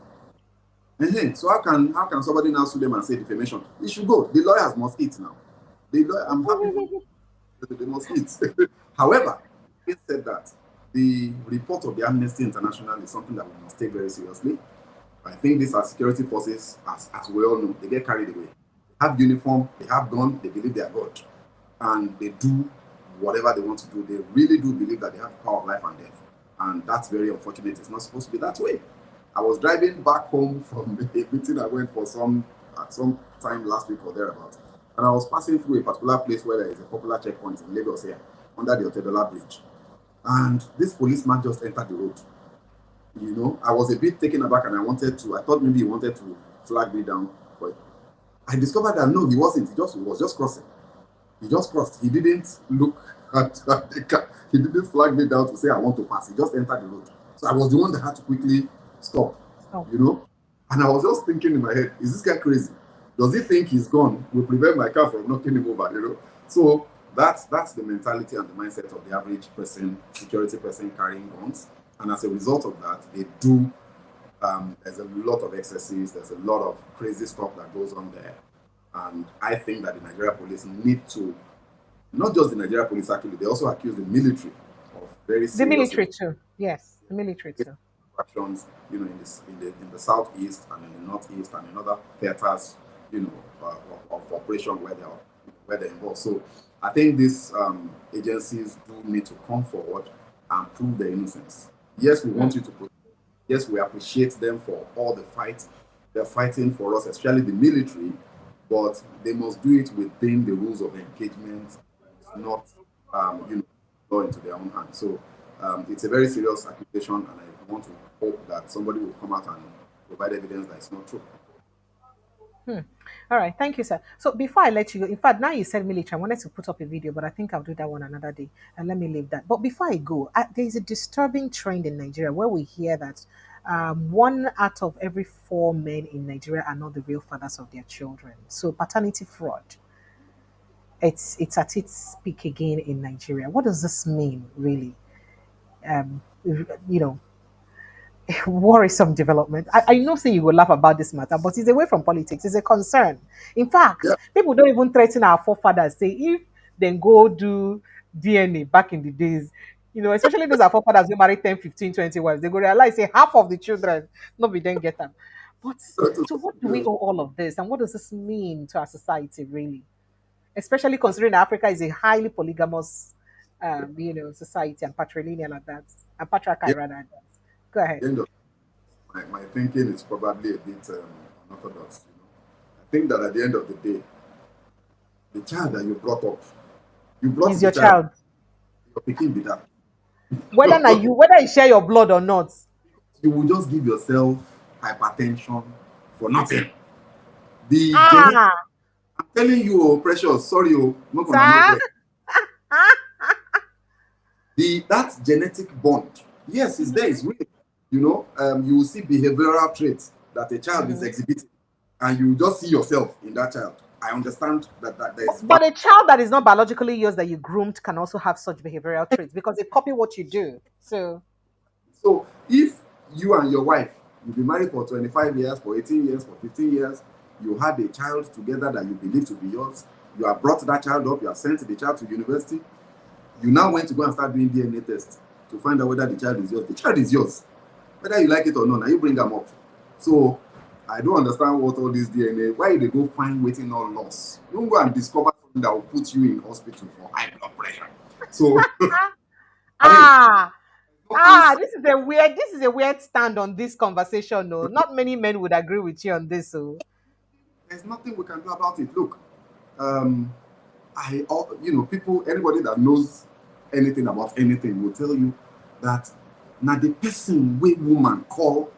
So how can somebody now sue them and say defamation? It should go. The lawyers must eat now. I'm happy they must eat. However, it said that the report of the Amnesty International is something that we must take very seriously. I think these are security forces, as we all know, they get carried away. They have uniform, they have gun, they believe they are God. And they do whatever they want to do. They really do believe that they have the power of life and death. And that's very unfortunate. It's not supposed to be that way. I was driving back home from a meeting I went for at some time last week or thereabouts. And I was passing through a particular place where there is a popular checkpoint in Lagos here, under the Otedola Bridge. And this policeman just entered the road. You know, I was a bit taken aback, and I thought maybe he wanted to flag me down, but I discovered that no, he wasn't. He was just crossing. He just crossed. He didn't look at the car. He didn't flag me down to say I want to pass. He just entered the road. So I was the one that had to quickly stop, Oh. you know. And I was just thinking in my head, is this guy crazy? Does he think he's gone will prevent my car from knocking him over, you know? So that's the mentality and the mindset of the average person, security person carrying guns. And as a result of that, they do. There's a lot of excesses. There's a lot of crazy stuff that goes on there. And I think that the Nigeria police need to, not just the Nigeria police actually, they also accuse the military of very The serious military too. Yes, the military too. actions, you know, in the southeast and in the northeast and in other theaters, you know, of operation where they're involved. So I think these agencies do need to come forward and prove their innocence. Yes, we want you to protect. Yes, we appreciate them for all the fight they're fighting for us, especially the military, but they must do it within the rules of engagement, not, you know, go into their own hands. So it's a very serious accusation, and I want to hope that somebody will come out and provide evidence that it's not true. All right, thank you, sir. So before I let you go, in fact, now you said military, I wanted to put up a video, but I think I'll do that one another day. And let me leave that. But before I go, there is a disturbing trend in Nigeria where we hear that one out of every four men in Nigeria are not the real fathers of their children. So paternity fraud, it's at its peak again in Nigeria. What does this mean, really? You know, worrisome development. I know say you will laugh about this matter, but it's away from politics. It's a concern. In fact, Yeah, people don't even threaten our forefathers. Say if they go do DNA back in the days, you know, especially those our forefathers who married 10, 15, 20 wives, they go realize say half of the children nobody then get them. But so what do we owe all of this, and what does this mean to our society really? Especially considering Africa is a highly polygamous, you know, society and patrilineal at that, and patriarchal yeah. rather at that. Go ahead. The end of my thinking is probably a bit unorthodox. You know, I think that at the end of the day, the child that you brought up, you brought Is the your child, child. your picking be that. Whether na you, whether you share your blood or not. You will just give yourself hypertension for nothing. The genetic, Ah, I'm telling you, oh, precious, sorry, oh, no, no, sir. that genetic bond, yes, it's there, it's real. You know, you will see behavioral traits that a child is exhibiting, and you just see yourself in that child. I understand that there is But a child that is not biologically yours that you groomed can also have such behavioral traits because they copy what you do. So so if you and your wife, you've been married for 25 years, for 18 years, for 15 years, you had a child together that you believe to be yours, you have brought that child up, you have sent the child to university, you now went to go and start doing DNA tests to find out whether the child is yours. The child is yours. Whether you like it or not, now you bring them up. So I don't understand what all this DNA, why they go find waiting on loss. Don't go and discover something that will put you in hospital for high blood pressure. So I mean, ah no answer. this is a weird stand on this conversation. No, not many men would agree with you on this. So There's nothing we can do about it. Look, um, you know, people, anybody that knows anything about anything will tell you that now the person we woman call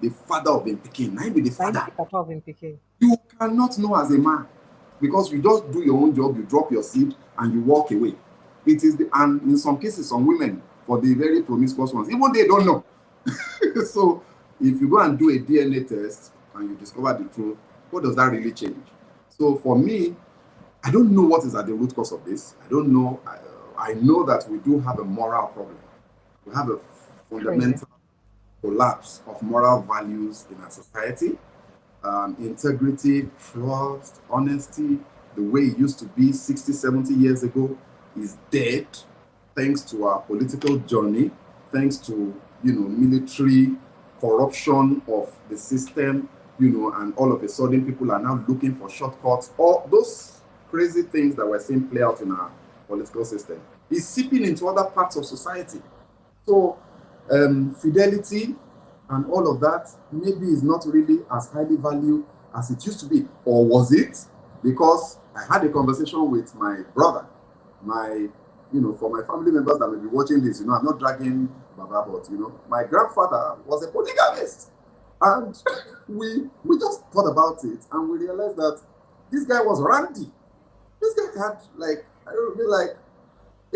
the father of the pikin, now be the father. Papa of him picking. You cannot know as a man because you just do your own job, you drop your seed and you walk away. It is and in some cases, some women, for the very promiscuous ones, even they don't know. So if you go and do a DNA test and you discover the truth, what does that really change? So for me, I don't know what is at the root cause of this. I don't know. I know that we do have a moral problem. We have a fundamental collapse of moral values in our society. Integrity, trust, honesty, the way it used to be 60, 70 years ago is dead thanks to our political journey, thanks to, you know, military corruption of the system, you know, and all of a sudden people are now looking for shortcuts. All those crazy things that we're seeing play out in our political system is seeping into other parts of society. So fidelity and all of that maybe is not really as highly valued as it used to be. Or was it? Because I had a conversation with my brother, my for my family members that may be watching this, I'm not dragging Baba, but my grandfather was a polygamist. And we just thought about it and we realized that this guy was randy. This guy had I don't know, like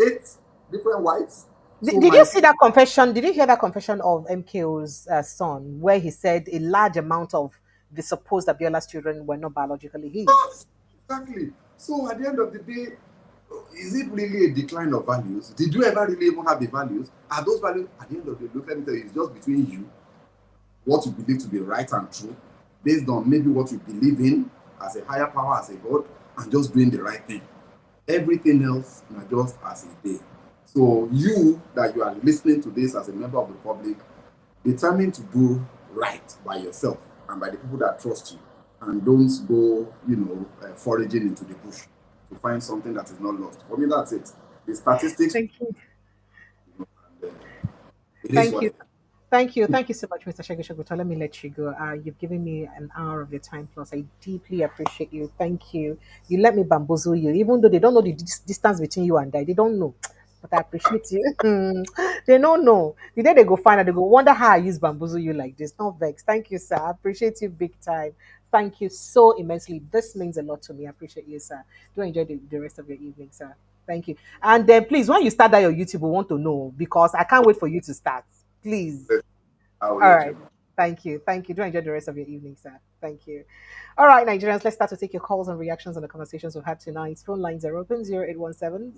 8 different wives. So Did you see that confession? Did you hear that confession of MKO's son, where he said a large amount of the supposed Abiola's children were not biologically his? yes, exactly. So at the end of the day, is it really a decline of values? Did you ever really even have the values? Are those values at the end of the day, look, let me tell you, it's just between you, what you believe to be right and true, based on maybe what you believe in as a higher power, as a God, and just doing the right thing. Everything else not just as a day. So you that you are listening to this as a member of the public, determine to do right by yourself and by the people that trust you, and don't go, foraging into the bush to find something that is not lost. For me, that's it. The statistics. Thank you. And, it is Thank what you. it is. Thank you. Thank you so much, Mr. Shagishaguto. Let me let you go. You've given me an hour of your time plus. I deeply appreciate you. Thank you. You let me bamboozle you, even though they don't know the distance between you and I. They don't know. But I appreciate you. They don't know. The day they go find out, they go wonder how I use bamboozle you like this. Not vex. Thank you, sir. I appreciate you big time. Thank you so immensely. This means a lot to me. I appreciate you, sir. Do enjoy the rest of your evening, sir. Thank you. And then please, when you start that your YouTube, we want to know because I can't wait for you to start. Please. I will All let you right. know. Thank you. Thank you. Do enjoy the rest of your evening, sir. Thank you. All right, Nigerians, let's start to take your calls and reactions on the conversations we've had tonight. Phone lines are open 0817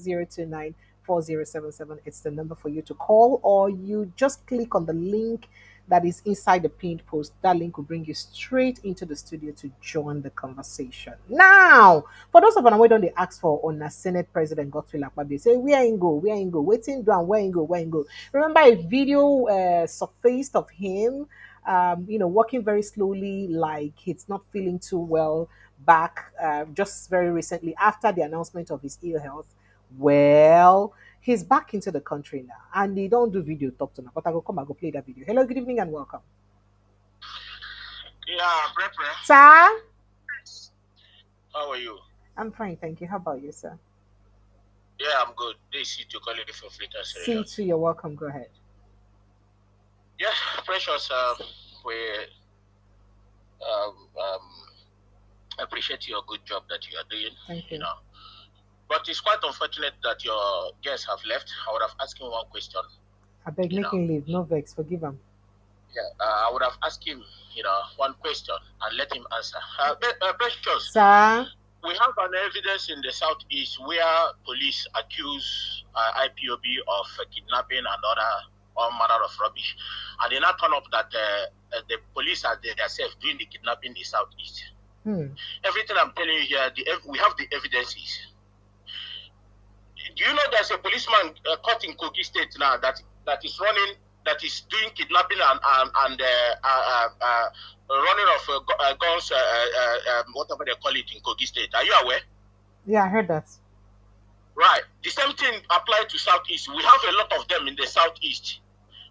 It's the number for you to call, or you just click on the link that is inside the pinned post. That link will bring you straight into the studio to join the conversation. Now, for those of us who don't they ask for on a Senate President Godswill Akpabio, say where in go, waiting down, where in go. Remember a video surfaced of him, walking very slowly, like he's not feeling too well. Back just very recently after the announcement of his ill health. Well, he's back into the country now, and they don't do video talk to him. But I go play that video. Hello, good evening, and welcome. Yeah, Bre. Sir, How are you? I'm fine, thank you. How about you, sir? Yeah, I'm good. This is to call it for Flitter. C2, you're welcome. Go ahead. Yeah, Precious. We appreciate your good job that you are doing. Thank you. But it's quite unfortunate that your guests have left. I would have asked him one question. I beg, make him leave. No vex, forgive him. Yeah, I would have asked him, one question and let him answer. Precious. Sir, we have an evidence in the southeast where police accuse IPOB of kidnapping and all manner of rubbish, and they now turn up that the police are themselves doing the kidnapping in the southeast. Everything I'm telling you here, we have the evidences. Do you know there's a policeman caught in Kogi State now that is doing kidnapping and running of guns, whatever they call it in Kogi State? Are you aware? Yeah, I heard that. Right. The same thing applies to Southeast. We have a lot of them in the Southeast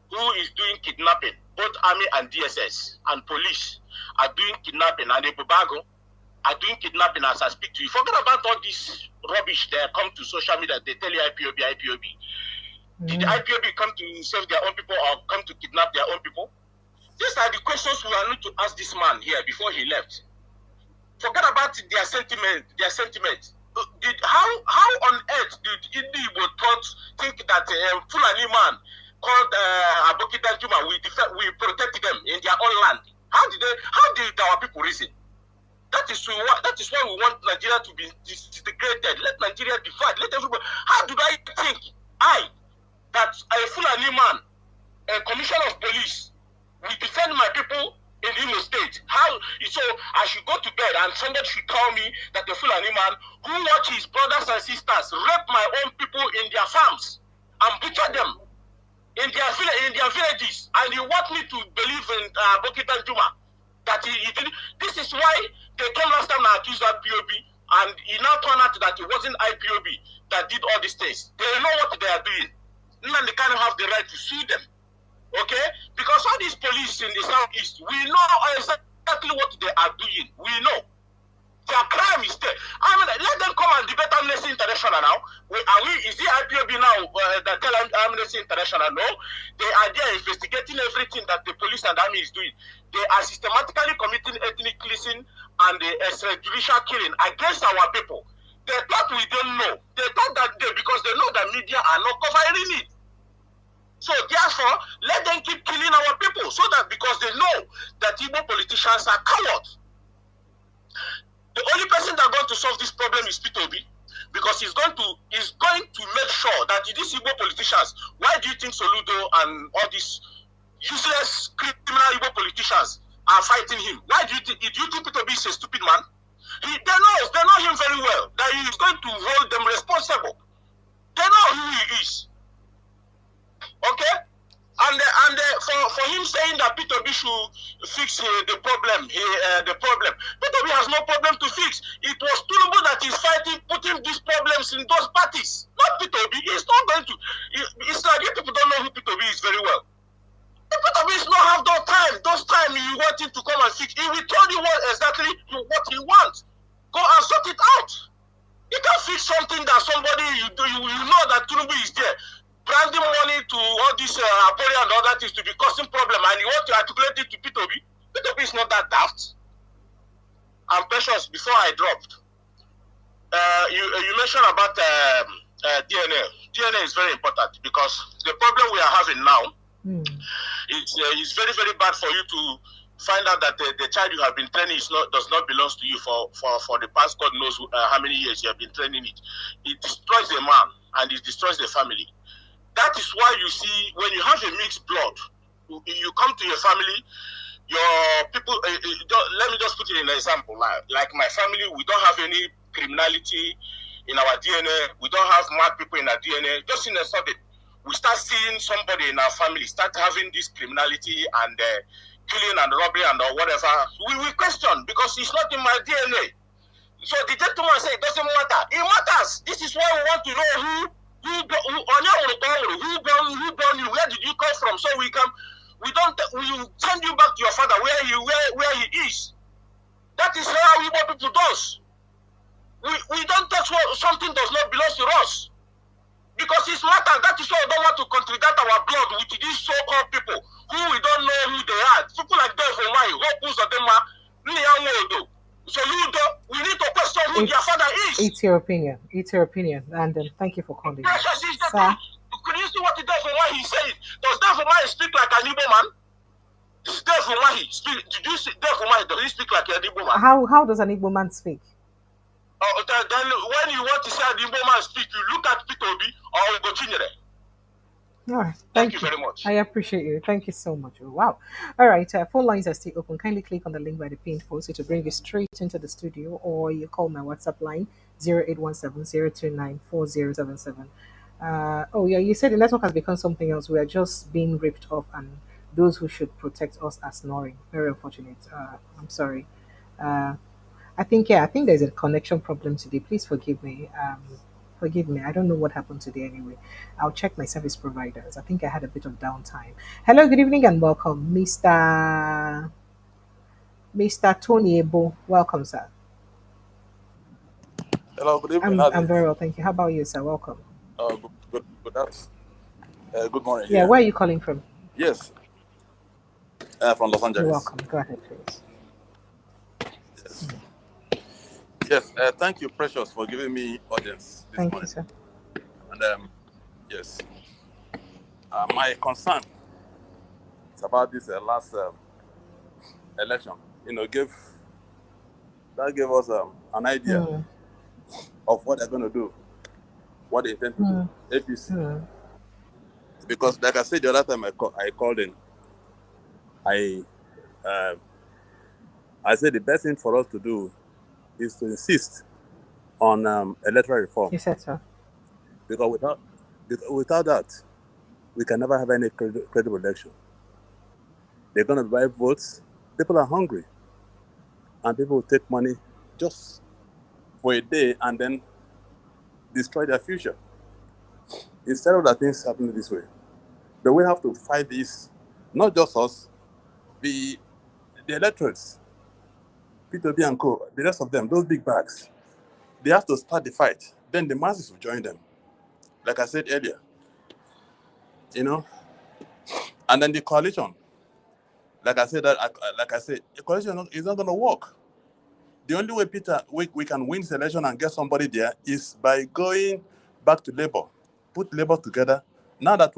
who is doing kidnapping. Both Army and DSS and police are doing kidnapping, and the Bubago are doing kidnapping as I speak to you. Forget about all this rubbish that come to social media. They tell you IPOB. Did the IPOB come to save their own people or come to kidnap their own people? These are the questions we are need to ask this man here before he left. Forget about their sentiment. How on earth did Igbo think that Fulani man called Aboki Danjuma we protect them in their own land? How did our people reason? That is why we want Nigeria to be disintegrated. Let Nigeria divide. Let everybody. How do I think that a Fulani man, a commissioner of police, will defend my people in Imo State? So I should go to bed and somebody should tell me that the Fulani man who watch his brothers and sisters rape my own people in their farms and butcher them in their villages, and he want me to believe in Bokitan Juma that he did. This is why they came last time and accused IPOB, and it now turned out that it wasn't IPOB that did all these things. They know what they are doing, and they kind of have the right to sue them. Okay? Because all these police in the southeast, we know exactly what they are doing. We know. Their crime is there. I mean, let them come and debate Amnesty International now. Is the IPOB now that tell Amnesty International? No, they are there investigating everything that the police and army is doing. They are systematically committing ethnic cleansing and extrajudicial killing against our people. They thought we don't know. They thought that because they know that media are not covering it. So therefore, let them keep killing our people, so that because they know that Igbo politicians are cowards. The only person that going to solve this problem is Peter Obi, because he's going to make sure that these Igbo politicians, why do you think Soludo and all these useless criminal Igbo politicians are fighting him? Why do you think Peter Obi is a stupid man? They know him very well, that he is going to hold them responsible. They know who he is. Okay? And for him saying that Peter Obi should fix the problem, Peter Obi has no problem to fix. It was Tinubu that is fighting, putting these problems in those parties. Not Peter Obi. He's not going to. It's like you people don't know who Peter Obi is very well. Peter Obi is not have those time you want him to come and fix. He will tell you exactly what he wants. Go and sort it out. You can't fix something that somebody you know that Tinubu is there, branding money to all this Apollo and all that is to be causing problem, and you want to articulate it to Peter Obi. Peter Obi is not that daft. And Precious, before I dropped, you mentioned about DNA. DNA is very important, because the problem we are having now is very, very bad for you to find out that the child you have been training does not belong to you for the past God knows how many years you have been training it. It destroys the man and it destroys the family. That is why you see, when you have a mixed blood, you come to your family, your people, let me just put it in an example. Like my family, we don't have any criminality in our DNA. We don't have mad people in our DNA. Just in a sudden, we start seeing somebody in our family start having this criminality and killing and robbery and whatever. We will question, because it's not in my DNA. So the gentleman said it doesn't matter. It matters. This is why we want to know who born you, where did you come from, so we send you back to your father where he is. That is how Igbo people does. We don't touch what something does not belong to us, because it's matter. That is why we don't want to contribute our blood with these so-called people who we don't know who they are. People like that for why who's of them are. So we need to question who their father is. It's your opinion. It's your opinion. And thank you for calling. Precious is the truth. Could you see what the devil why he said? Does devil why speak like an Igbo man? Is devil why he speak? Did you see devil why does he speak like an Igbo man? How does an Igbo man speak? Then when you want to say an Igbo man speak, you look at Peter Obi or Ugochinyere. All right. Thank you very much. I appreciate you. Thank you so much. Oh, wow. All right. Phone lines are still open. Kindly click on the link by the pinned post to bring you straight into the studio, or you call my WhatsApp line 0817-029-4077. Oh, yeah. You said the network has become something else. We are just being ripped off, and those who should protect us are snoring. Very unfortunate. I'm sorry. I think there's a connection problem today. Please forgive me. Forgive me. I don't know what happened today anyway. I'll check my service providers. I think I had a bit of downtime. Hello, good evening and welcome. Mr. Tony Ebo. Welcome, sir. Hello, good evening. I'm very well, thank you. How about you, sir? Welcome. Good morning. Yeah, where are you calling from? Yes. From Los Angeles. You're welcome. Go ahead, please. Yes, thank you, Precious, for giving me audience this Thank morning. you, sir. And yes, my concern is about this last election. Gave us an idea of what they're going to do, what they intend to do. APC, because like I said the other time I called in, I said the best thing for us to do is to insist on electoral reform. You said so. Because without that, we can never have any credible election. They're going to buy votes. People are hungry. And people will take money just for a day and then destroy their future. Instead of that things happening this way. But we have to fight this, not just us, the electorates, P2B and Co., the rest of them, those big bags, they have to start the fight. Then the masses will join them. like I said earlier. And then the coalition, like I said, the coalition is not going to work. The only way, Peter, we can win this election and get somebody there is by going back to Labour, put Labour together. Now that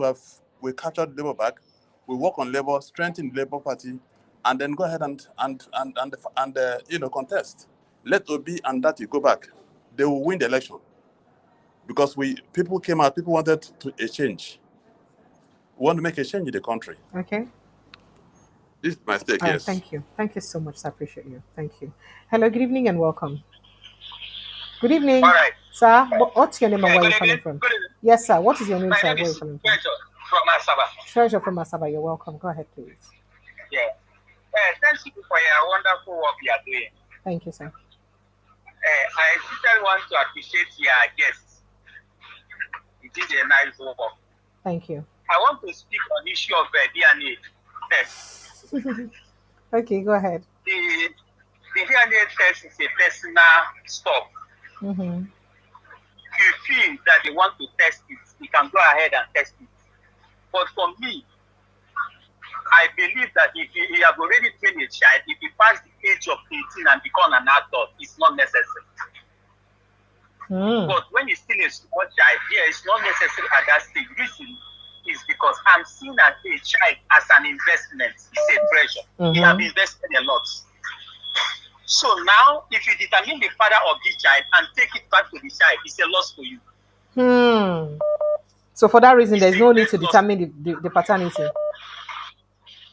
we captured Labour back, we work on Labour, strengthen the Labour Party, and then go ahead and contest. Let Obi and Dati go back. They will win the election because people came out, people wanted a change. We want to make a change in the country. Okay. This is my stake. All right. Yes. Thank you. Thank you so much. I appreciate you. Thank you. Hello. Good evening and welcome. Good evening, All right. sir. What's your name and where Good are you calling evening. from? Good evening. Yes, sir. What is your name, My sir? name Where are you is calling from? Treasure from Asaba. Treasure from Asaba. You're welcome. Go ahead, please. Yeah. Thank you for your wonderful work you are doing. Thank you, sir. I especially want to appreciate your guests. You did a nice work. Thank you. I want to speak on the issue of DNA test. Okay, go ahead. The DNA test is a personal stuff. Mm-hmm. If you feel that they want to test it, you can go ahead and test it. But for me, I believe that if you have already trained a child, if you pass the age of 18 and become an adult, it's not necessary. But when you're still a small child, yeah, it's not necessary at that stage. Reason is because I'm seeing a child as an investment. It's a treasure. You have invested a lot. So now, if you determine the father of the child and take it back to the child, it's a loss for you. So for that reason, there's no need to determine the paternity.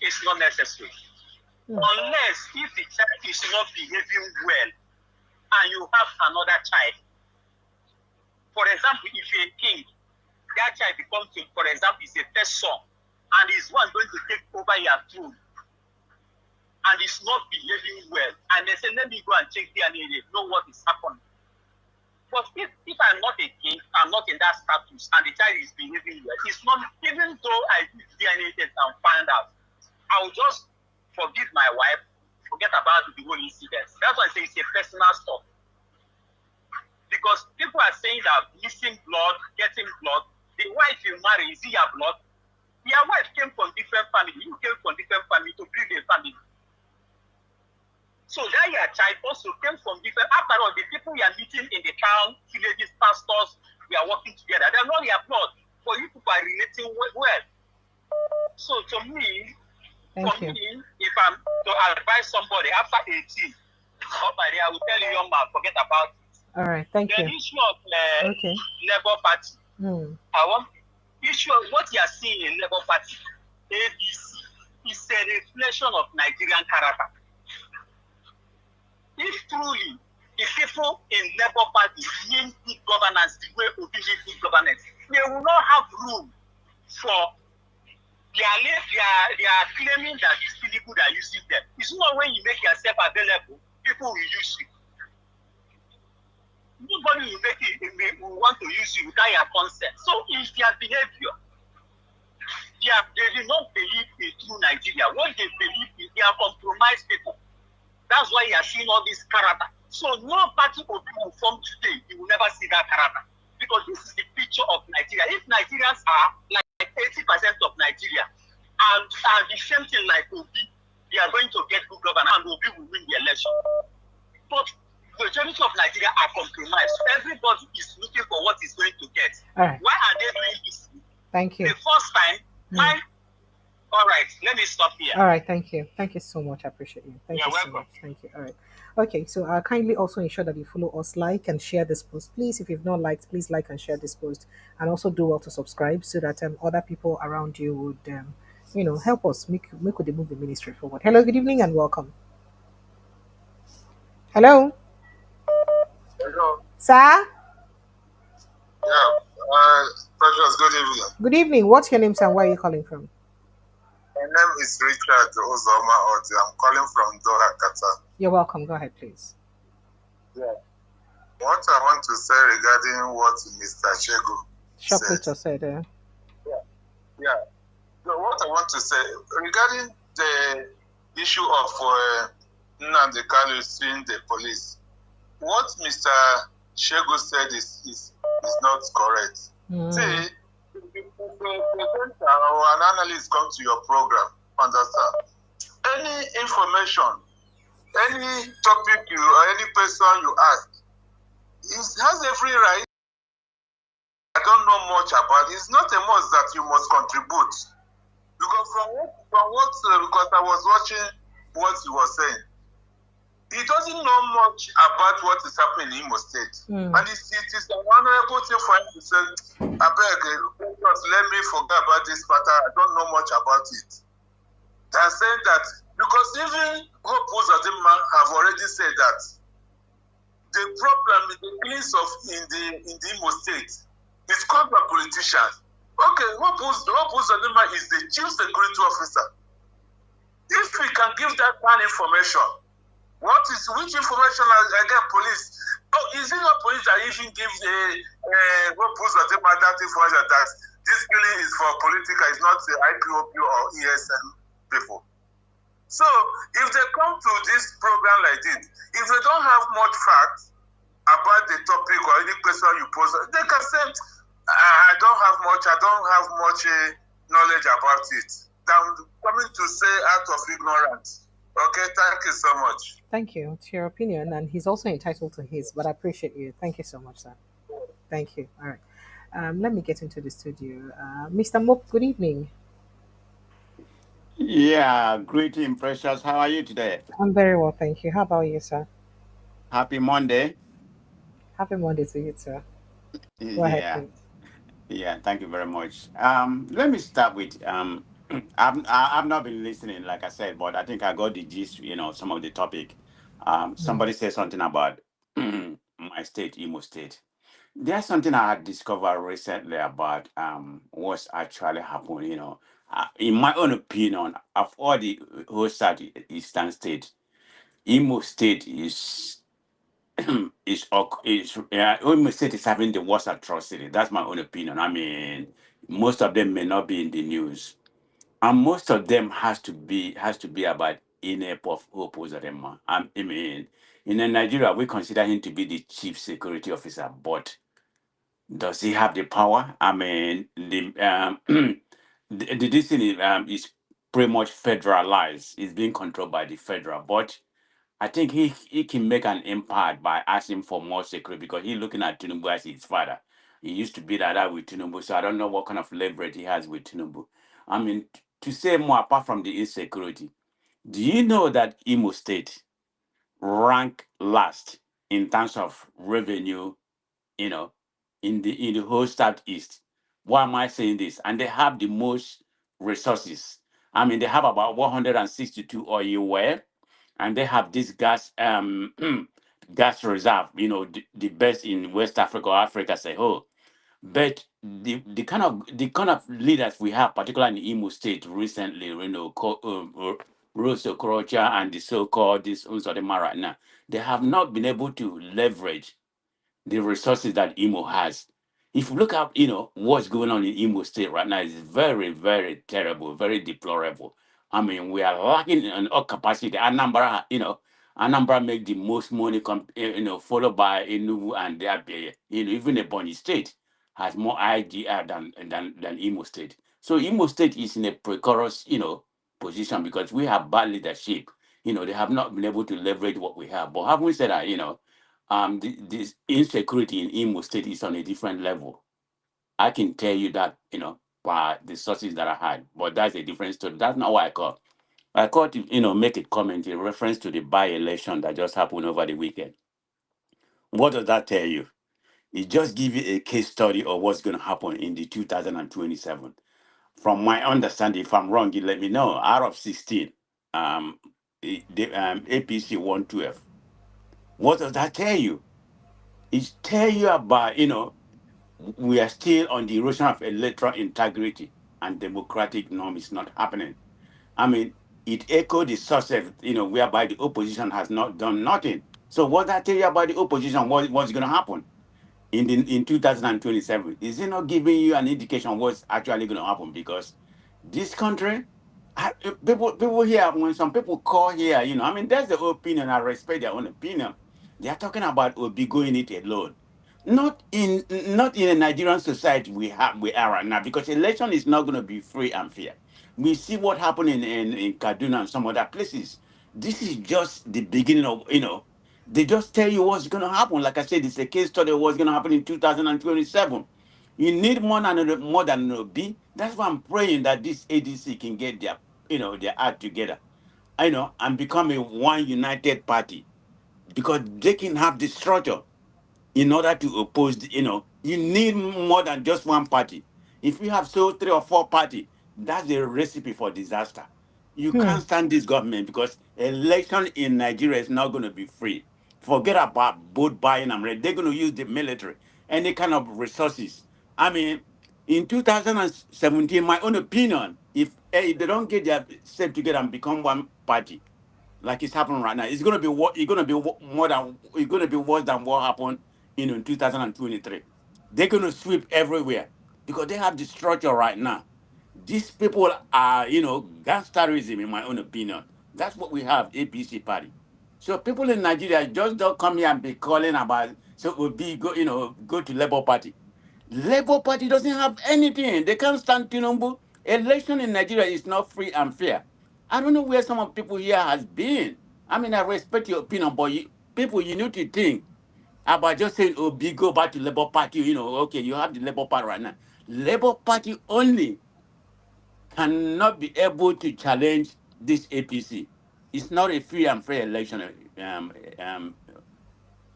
It's not necessary. Unless if the child is not behaving well and you have another child. For example, if you're a king, that child becomes, for example, is a first son, and is one going to take over your throne, and is not behaving well, and they say, let me go and check DNA, know what is happening. But if I'm not a king, I'm not in that status, and the child is behaving well, it's not, even though I did DNA test and find out, I will just forgive my wife, forget about the whole incident. That's why I say it's a personal stuff. Because people are saying that missing blood, getting blood, the wife you marry, is it your blood? Your wife came from different family, you came from different family to build a family. So that your child also came from different, after all, the people you are meeting in the town, villages, pastors, we are working together. They're not your blood, but you people are relating well. So to me, if I'm to advise somebody after 18, I will tell you, young man, forget about it. All right, thank you. The issue of Labour Party, I want issue of what you are seeing in Labour Party, ABC, is a reflection of Nigerian character. If truly the people in Labour Party mean good governance the way Obi mean good governance, they will not have room for they are claiming that these people are using them. It's not when you make yourself available, people will use you. Nobody will want to use you without your consent. So if their behavior, they do not believe in true Nigeria. What they believe is they are compromised people. That's why you are seeing all this character. So no party will form today. You will never see that character. Because this is the picture of Nigeria. If Nigerians are like 80% of Nigeria, and the same thing like Obi, they are going to get good governance and Obi will win the election. But the majority of Nigeria are compromised. Everybody is looking for what he's going to get. Why are they doing this? Thank you. The first time, all right, let me stop here. All right, thank you. Thank you so much. I appreciate you. Thank You're you welcome. so much. Thank you. All right. Okay, so kindly also ensure that you follow us, like and share this post. Please, if you've not liked, please like and share this post. And also do well to subscribe so that other people around you would, help us make move the ministry forward. Hello, good evening and welcome. Hello. Hello. Sir? Yeah. Precious, good evening. Good evening. What's your name, sir? Where are you calling from? My name is Richard Uzoma Odi. I'm calling from Doha, Qatar. You're welcome. Go ahead, please. Yeah. What I want to say regarding what Mr. Shego said. Yeah. So what I want to say regarding the issue of Nnamdi Kanu suing the police, what Mr. Shego said is not correct. Mm. See, if a presenter or an analyst comes to your program, understand, any information, any topic you or any person you ask, has every right. I don't know much about it. It's not a must that you must contribute. Because because I was watching what he was saying, he doesn't know much about what is happening in Imo State. And it is an honorable thing for him to say, I beg, let me forget about this matter. I don't know much about it. They're saying that because even Hope Uzodinma have already said that the problem is the case of in the Imo State. It's called by politicians. Okay, Hope Uzodinma is the chief security officer. If we can give that kind of information, which information again police? Oh, is it not police that even give Hope Uzodinma that information that this killing is for political, it's not the IPOP or ESM people? So if they come to this program like this, if they don't have much facts about the topic or any question you pose, they can say, I don't have much knowledge about it. I'm coming to say out of ignorance. Okay, thank you so much. Thank you. It's your opinion, and he's also entitled to his. But I appreciate you. Thank you so much, sir. Thank you. All right. Let me get into the studio. Mr. Mook, good evening. Yeah, greeting, precious. How are you today? I'm very well, thank you. How about you, sir? Happy Monday. Happy Monday to you, sir. Go ahead, Yeah, please. yeah. Thank you very much. Let me start with I've not been listening, like I said, but I think I got the gist. Some of the topic. Mm. Somebody said something about my state, Imo State. There's something I had discovered recently about what's actually happening. In my own opinion, of all the whole South Eastern state, Imo State Imo State is having the worst atrocity. That's my own opinion. I mean, most of them may not be in the news, and most of them has to be about INEC of Opposite. I mean, in Nigeria, we consider him to be the chief security officer, but does he have the power? I mean, this thing is pretty much federalized. It's being controlled by the federal, but I think he can make an impact by asking for more security because he's looking at Tinubu as his father. He used to be that with Tinubu, so I don't know what kind of leverage he has with Tinubu. I mean, to say more apart from the insecurity, do you know that Imo State rank last in terms of revenue, you know, in the whole southeast? Why am I saying this? And they have the most resources. I mean, they have about 162 oil well, and they have this gas reserve, the best in West Africa or Africa as a whole. But the kind of leaders we have, particularly in Imo State recently, Rose Okorocha and the so-called this Uzodinma right now, they have not been able to leverage the resources that Imo has. If you look at, what's going on in Imo State right now, is very, very terrible, very deplorable. I mean, we are lacking in all capacity. Anambra make the most money, followed by Enugu and even Ebonyi State has more IGR than Imo State. So Imo State is in a precarious, position because we have bad leadership. They have not been able to leverage what we have. But having said that, this insecurity in Imo State is on a different level. I can tell you that, by the sources that I had, but that's a different story. That's not what I call. I called to, make a comment in reference to the by-election that just happened over the weekend. What does that tell you? It just gives you a case study of what's going to happen in the 2027. From my understanding, if I'm wrong, you let me know. Out of 16, the APC won 12. What does that tell you? It tell you about, we are still on the erosion of electoral integrity and democratic norm is not happening. I mean, it echoed the success, whereby the opposition has not done nothing. So what that tell you about the opposition, what's going to happen in 2027? Is it not giving you an indication what's actually going to happen? Because this country, people here, when some people call here, I mean, that's their opinion. I respect their own opinion. They are talking about Obi going it alone. Not in a Nigerian society we are right now, because election is not going to be free and fair. We see what happened in Kaduna and some other places. This is just the beginning of, they just tell you what's going to happen. Like I said, it's a case study of what's going to happen in 2027. You need more than an OB. That's why I'm praying that this ADC can get their act together, and become a one united party, because they can have the structure in order to oppose, you need more than just one party. If you have so 3 or 4 party, that's the recipe for disaster. You Hmm. can't stand this government, because election in Nigeria is not going to be free. Forget about vote buying and they're going to use the military, any kind of resources. I mean, in 2017, my own opinion, if they don't get their self together and become one party, like it's happening right now, it's gonna be worse than what happened in 2023. They're gonna sweep everywhere, because they have the structure right now. These people are, gangsterism, in my own opinion. That's what we have, APC party. So people in Nigeria just don't come here and be calling about, so we'll be go to Labour Party. Labour Party doesn't have anything. They can't stand Tinubu. Election in Nigeria is not free and fair. I don't know where some of people here has been. I mean, I respect your opinion, but people, you need to think about just saying, "Oh, be go back to Labour Party." Okay, you have the Labour Party right now. Labour Party only cannot be able to challenge this APC. It's not a free and fair election. Um,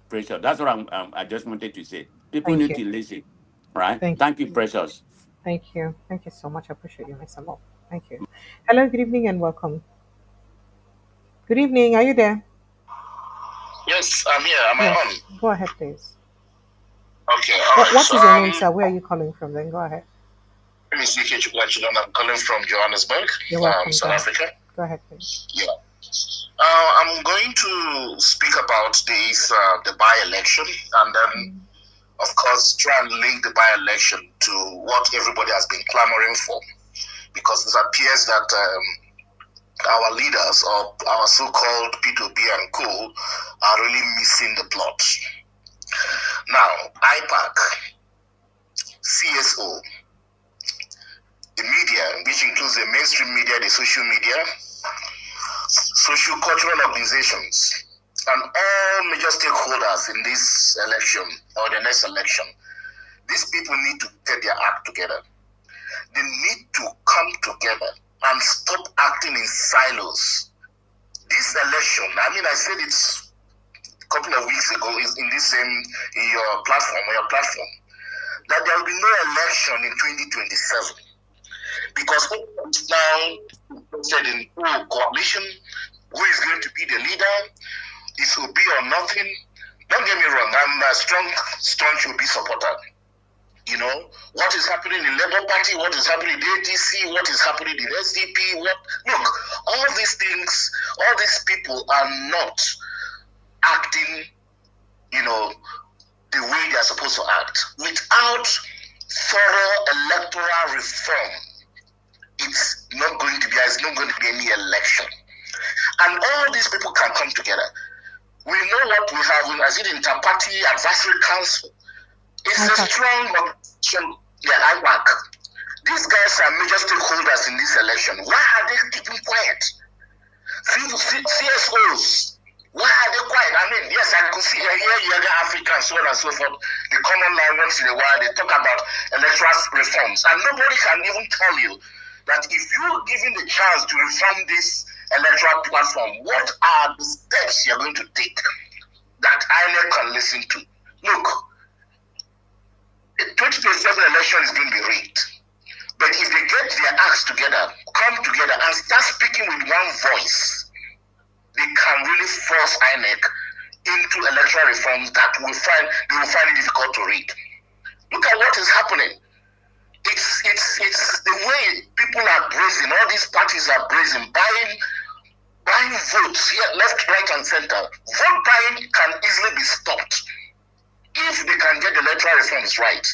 Precious. That's what I just wanted to say. People Thank need you. to listen. Right? Thank Thank you, you. Precious. Thank you. Thank you so much. I appreciate you, Mr. Mo. Thank you. Hello, good evening and welcome. Good evening. Are you there? Yes, I'm here. Am I on? Yes. Go ahead, please. Okay, all right. What is your name, sir? Where are you calling from? Then go ahead. Let me see I'm calling from Johannesburg, You're welcome. Go South ahead. Africa. Go ahead, please. Yeah. I'm going to speak about this the by-election, and then, of course, try and link the by-election to what everybody has been clamoring for, because it appears that our leaders, or our so-called P2B and co, are really missing the plot. Now, IPAC, CSO, the media, which includes the mainstream media, the social media, social-cultural organizations, and all major stakeholders in this election or the next election, these people need to get their act together. They need to come together and stop acting in silos. This election, I said it a couple of weeks ago in your platform, that there will be no election in 2027. Because now said in coalition, who is going to be the leader, it will be or nothing. Don't get me wrong, I'm a strong Obi supporter. What is happening in Labour Party, what is happening in the ADC, what is happening in SDP, look, all these things, all these people are not acting, the way they are supposed to act. Without thorough electoral reform, it's not going to be any election. And all these people can come together. We know what we have as an inter-party advisory council. It's a strong organization. Yeah, IPAC. These guys are major stakeholders in this election. Why are they keeping quiet? CSOs, why are they quiet? Yes, I could see here younger Africans, so on and so forth. The common line once in a while, they talk about electoral reforms. And nobody can even tell you that if you're given the chance to reform this electoral platform, what are the steps you're going to take that INEC can listen to? Look, the 2027 election is going to be rigged. But if they get their acts together, come together, and start speaking with one voice, they can really force INEC into electoral reforms that they will find it difficult to read. Look at what is happening. It's the way people are brazen. All these parties are brazen, buying votes here, left, right, and center. Vote buying can easily be stopped if they can get the electoral reforms right.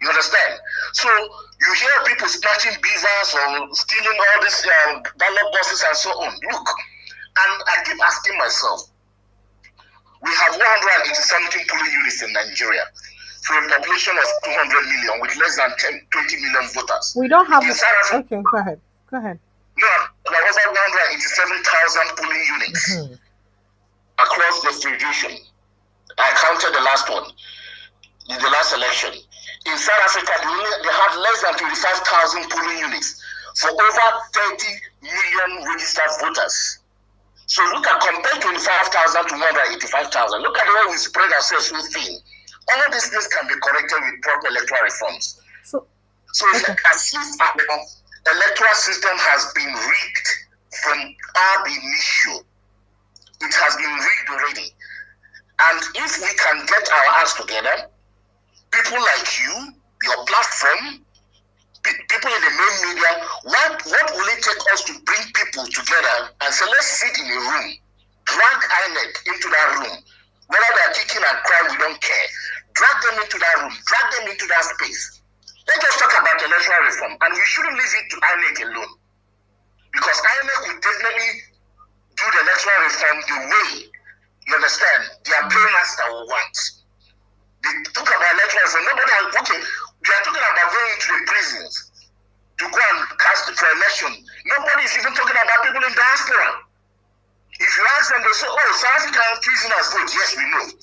You understand? So you hear people snatching beavers or stealing all these ballot boxes and so on. Look, and I keep asking myself, We have 180 something polling units in Nigeria for a population of 200 million with less than 20 million voters. We don't have. In South Africa, Okay, go ahead. Go ahead. no, there was 187,000 polling units across the federation. I counted the last one, in the last election. In South Africa, they had less than 25,000 polling units for over 30 million registered voters. So look at, compare 25,000 to 185,000. Look at the way we spread ourselves so thin. All these things can be corrected with proper electoral reforms. So it's as if our electoral system has been rigged from ab initio. It has been rigged already. And if we can get our acts together, people like you, your platform, people in the main media, what will it take us to bring people together and say, let's sit in a room, drag INEC into that room, whether they're kicking and crying, we don't care. Drag them into that room, drag them into that space. Let us talk about electoral reform, and we shouldn't leave it to INEC alone. Because INEC will definitely do the electoral reform the way, you understand, their paymaster will want. They talk about electoral reform. We are talking about going into the prisons to go and cast for election. Nobody is even talking about people in diaspora. If you ask them, they say, oh, South African prisoners vote. Yes, we know.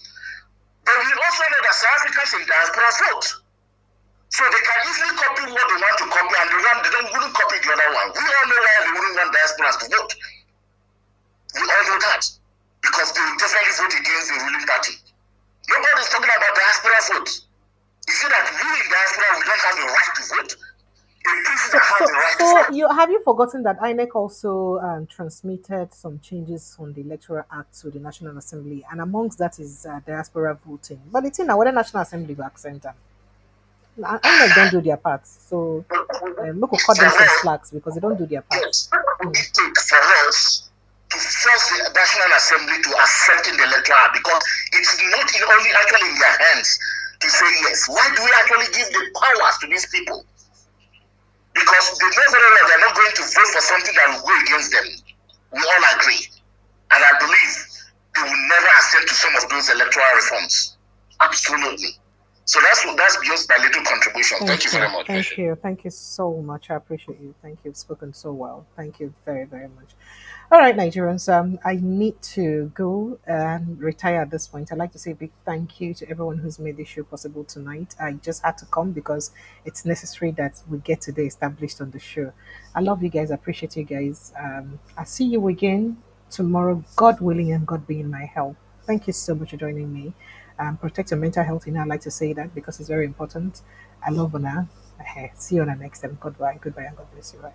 But we also know that South Africans in diaspora vote. So they can easily copy what they want to copy, and wouldn't copy the other one. We all know why they wouldn't want diasporas to vote. We all know that. Because they will definitely vote against the ruling party. Nobody is talking about diaspora vote. Is it that we in diaspora, we don't have the right to vote? Have you forgotten that INEC also transmitted some changes on the Electoral Act to the National Assembly, and amongst that is diaspora voting. But it's in now whether National Assembly will accept them. INEC don't do their part, so look, cut them some slacks because they don't do their part. Yes, it takes for us to force the National Assembly to accept the Electoral Act, because it's not only actually in their hands to say yes. Why do we actually give the powers to these people? Because they know very well they're not going to vote for something that will go against them. We all agree. And I believe they will never assent to some of those electoral reforms. Absolutely. So that's just my little contribution. Thank you very much. Thank you. Thank you so much. I appreciate you. Thank you. You've spoken so well. Thank you very, very much. All right, Nigerians, I need to go and retire at this point. I'd like to say a big thank you to everyone who's made this show possible tonight. I just had to come because it's necessary that we get today established on the show. I love you guys. I appreciate you guys. I'll see you again tomorrow, God willing and God being my help. Thank you so much for joining me. Protect your mental health. I like to say that because it's very important. I love Ona. See you on the next time. Goodbye. Goodbye and God bless you. Right.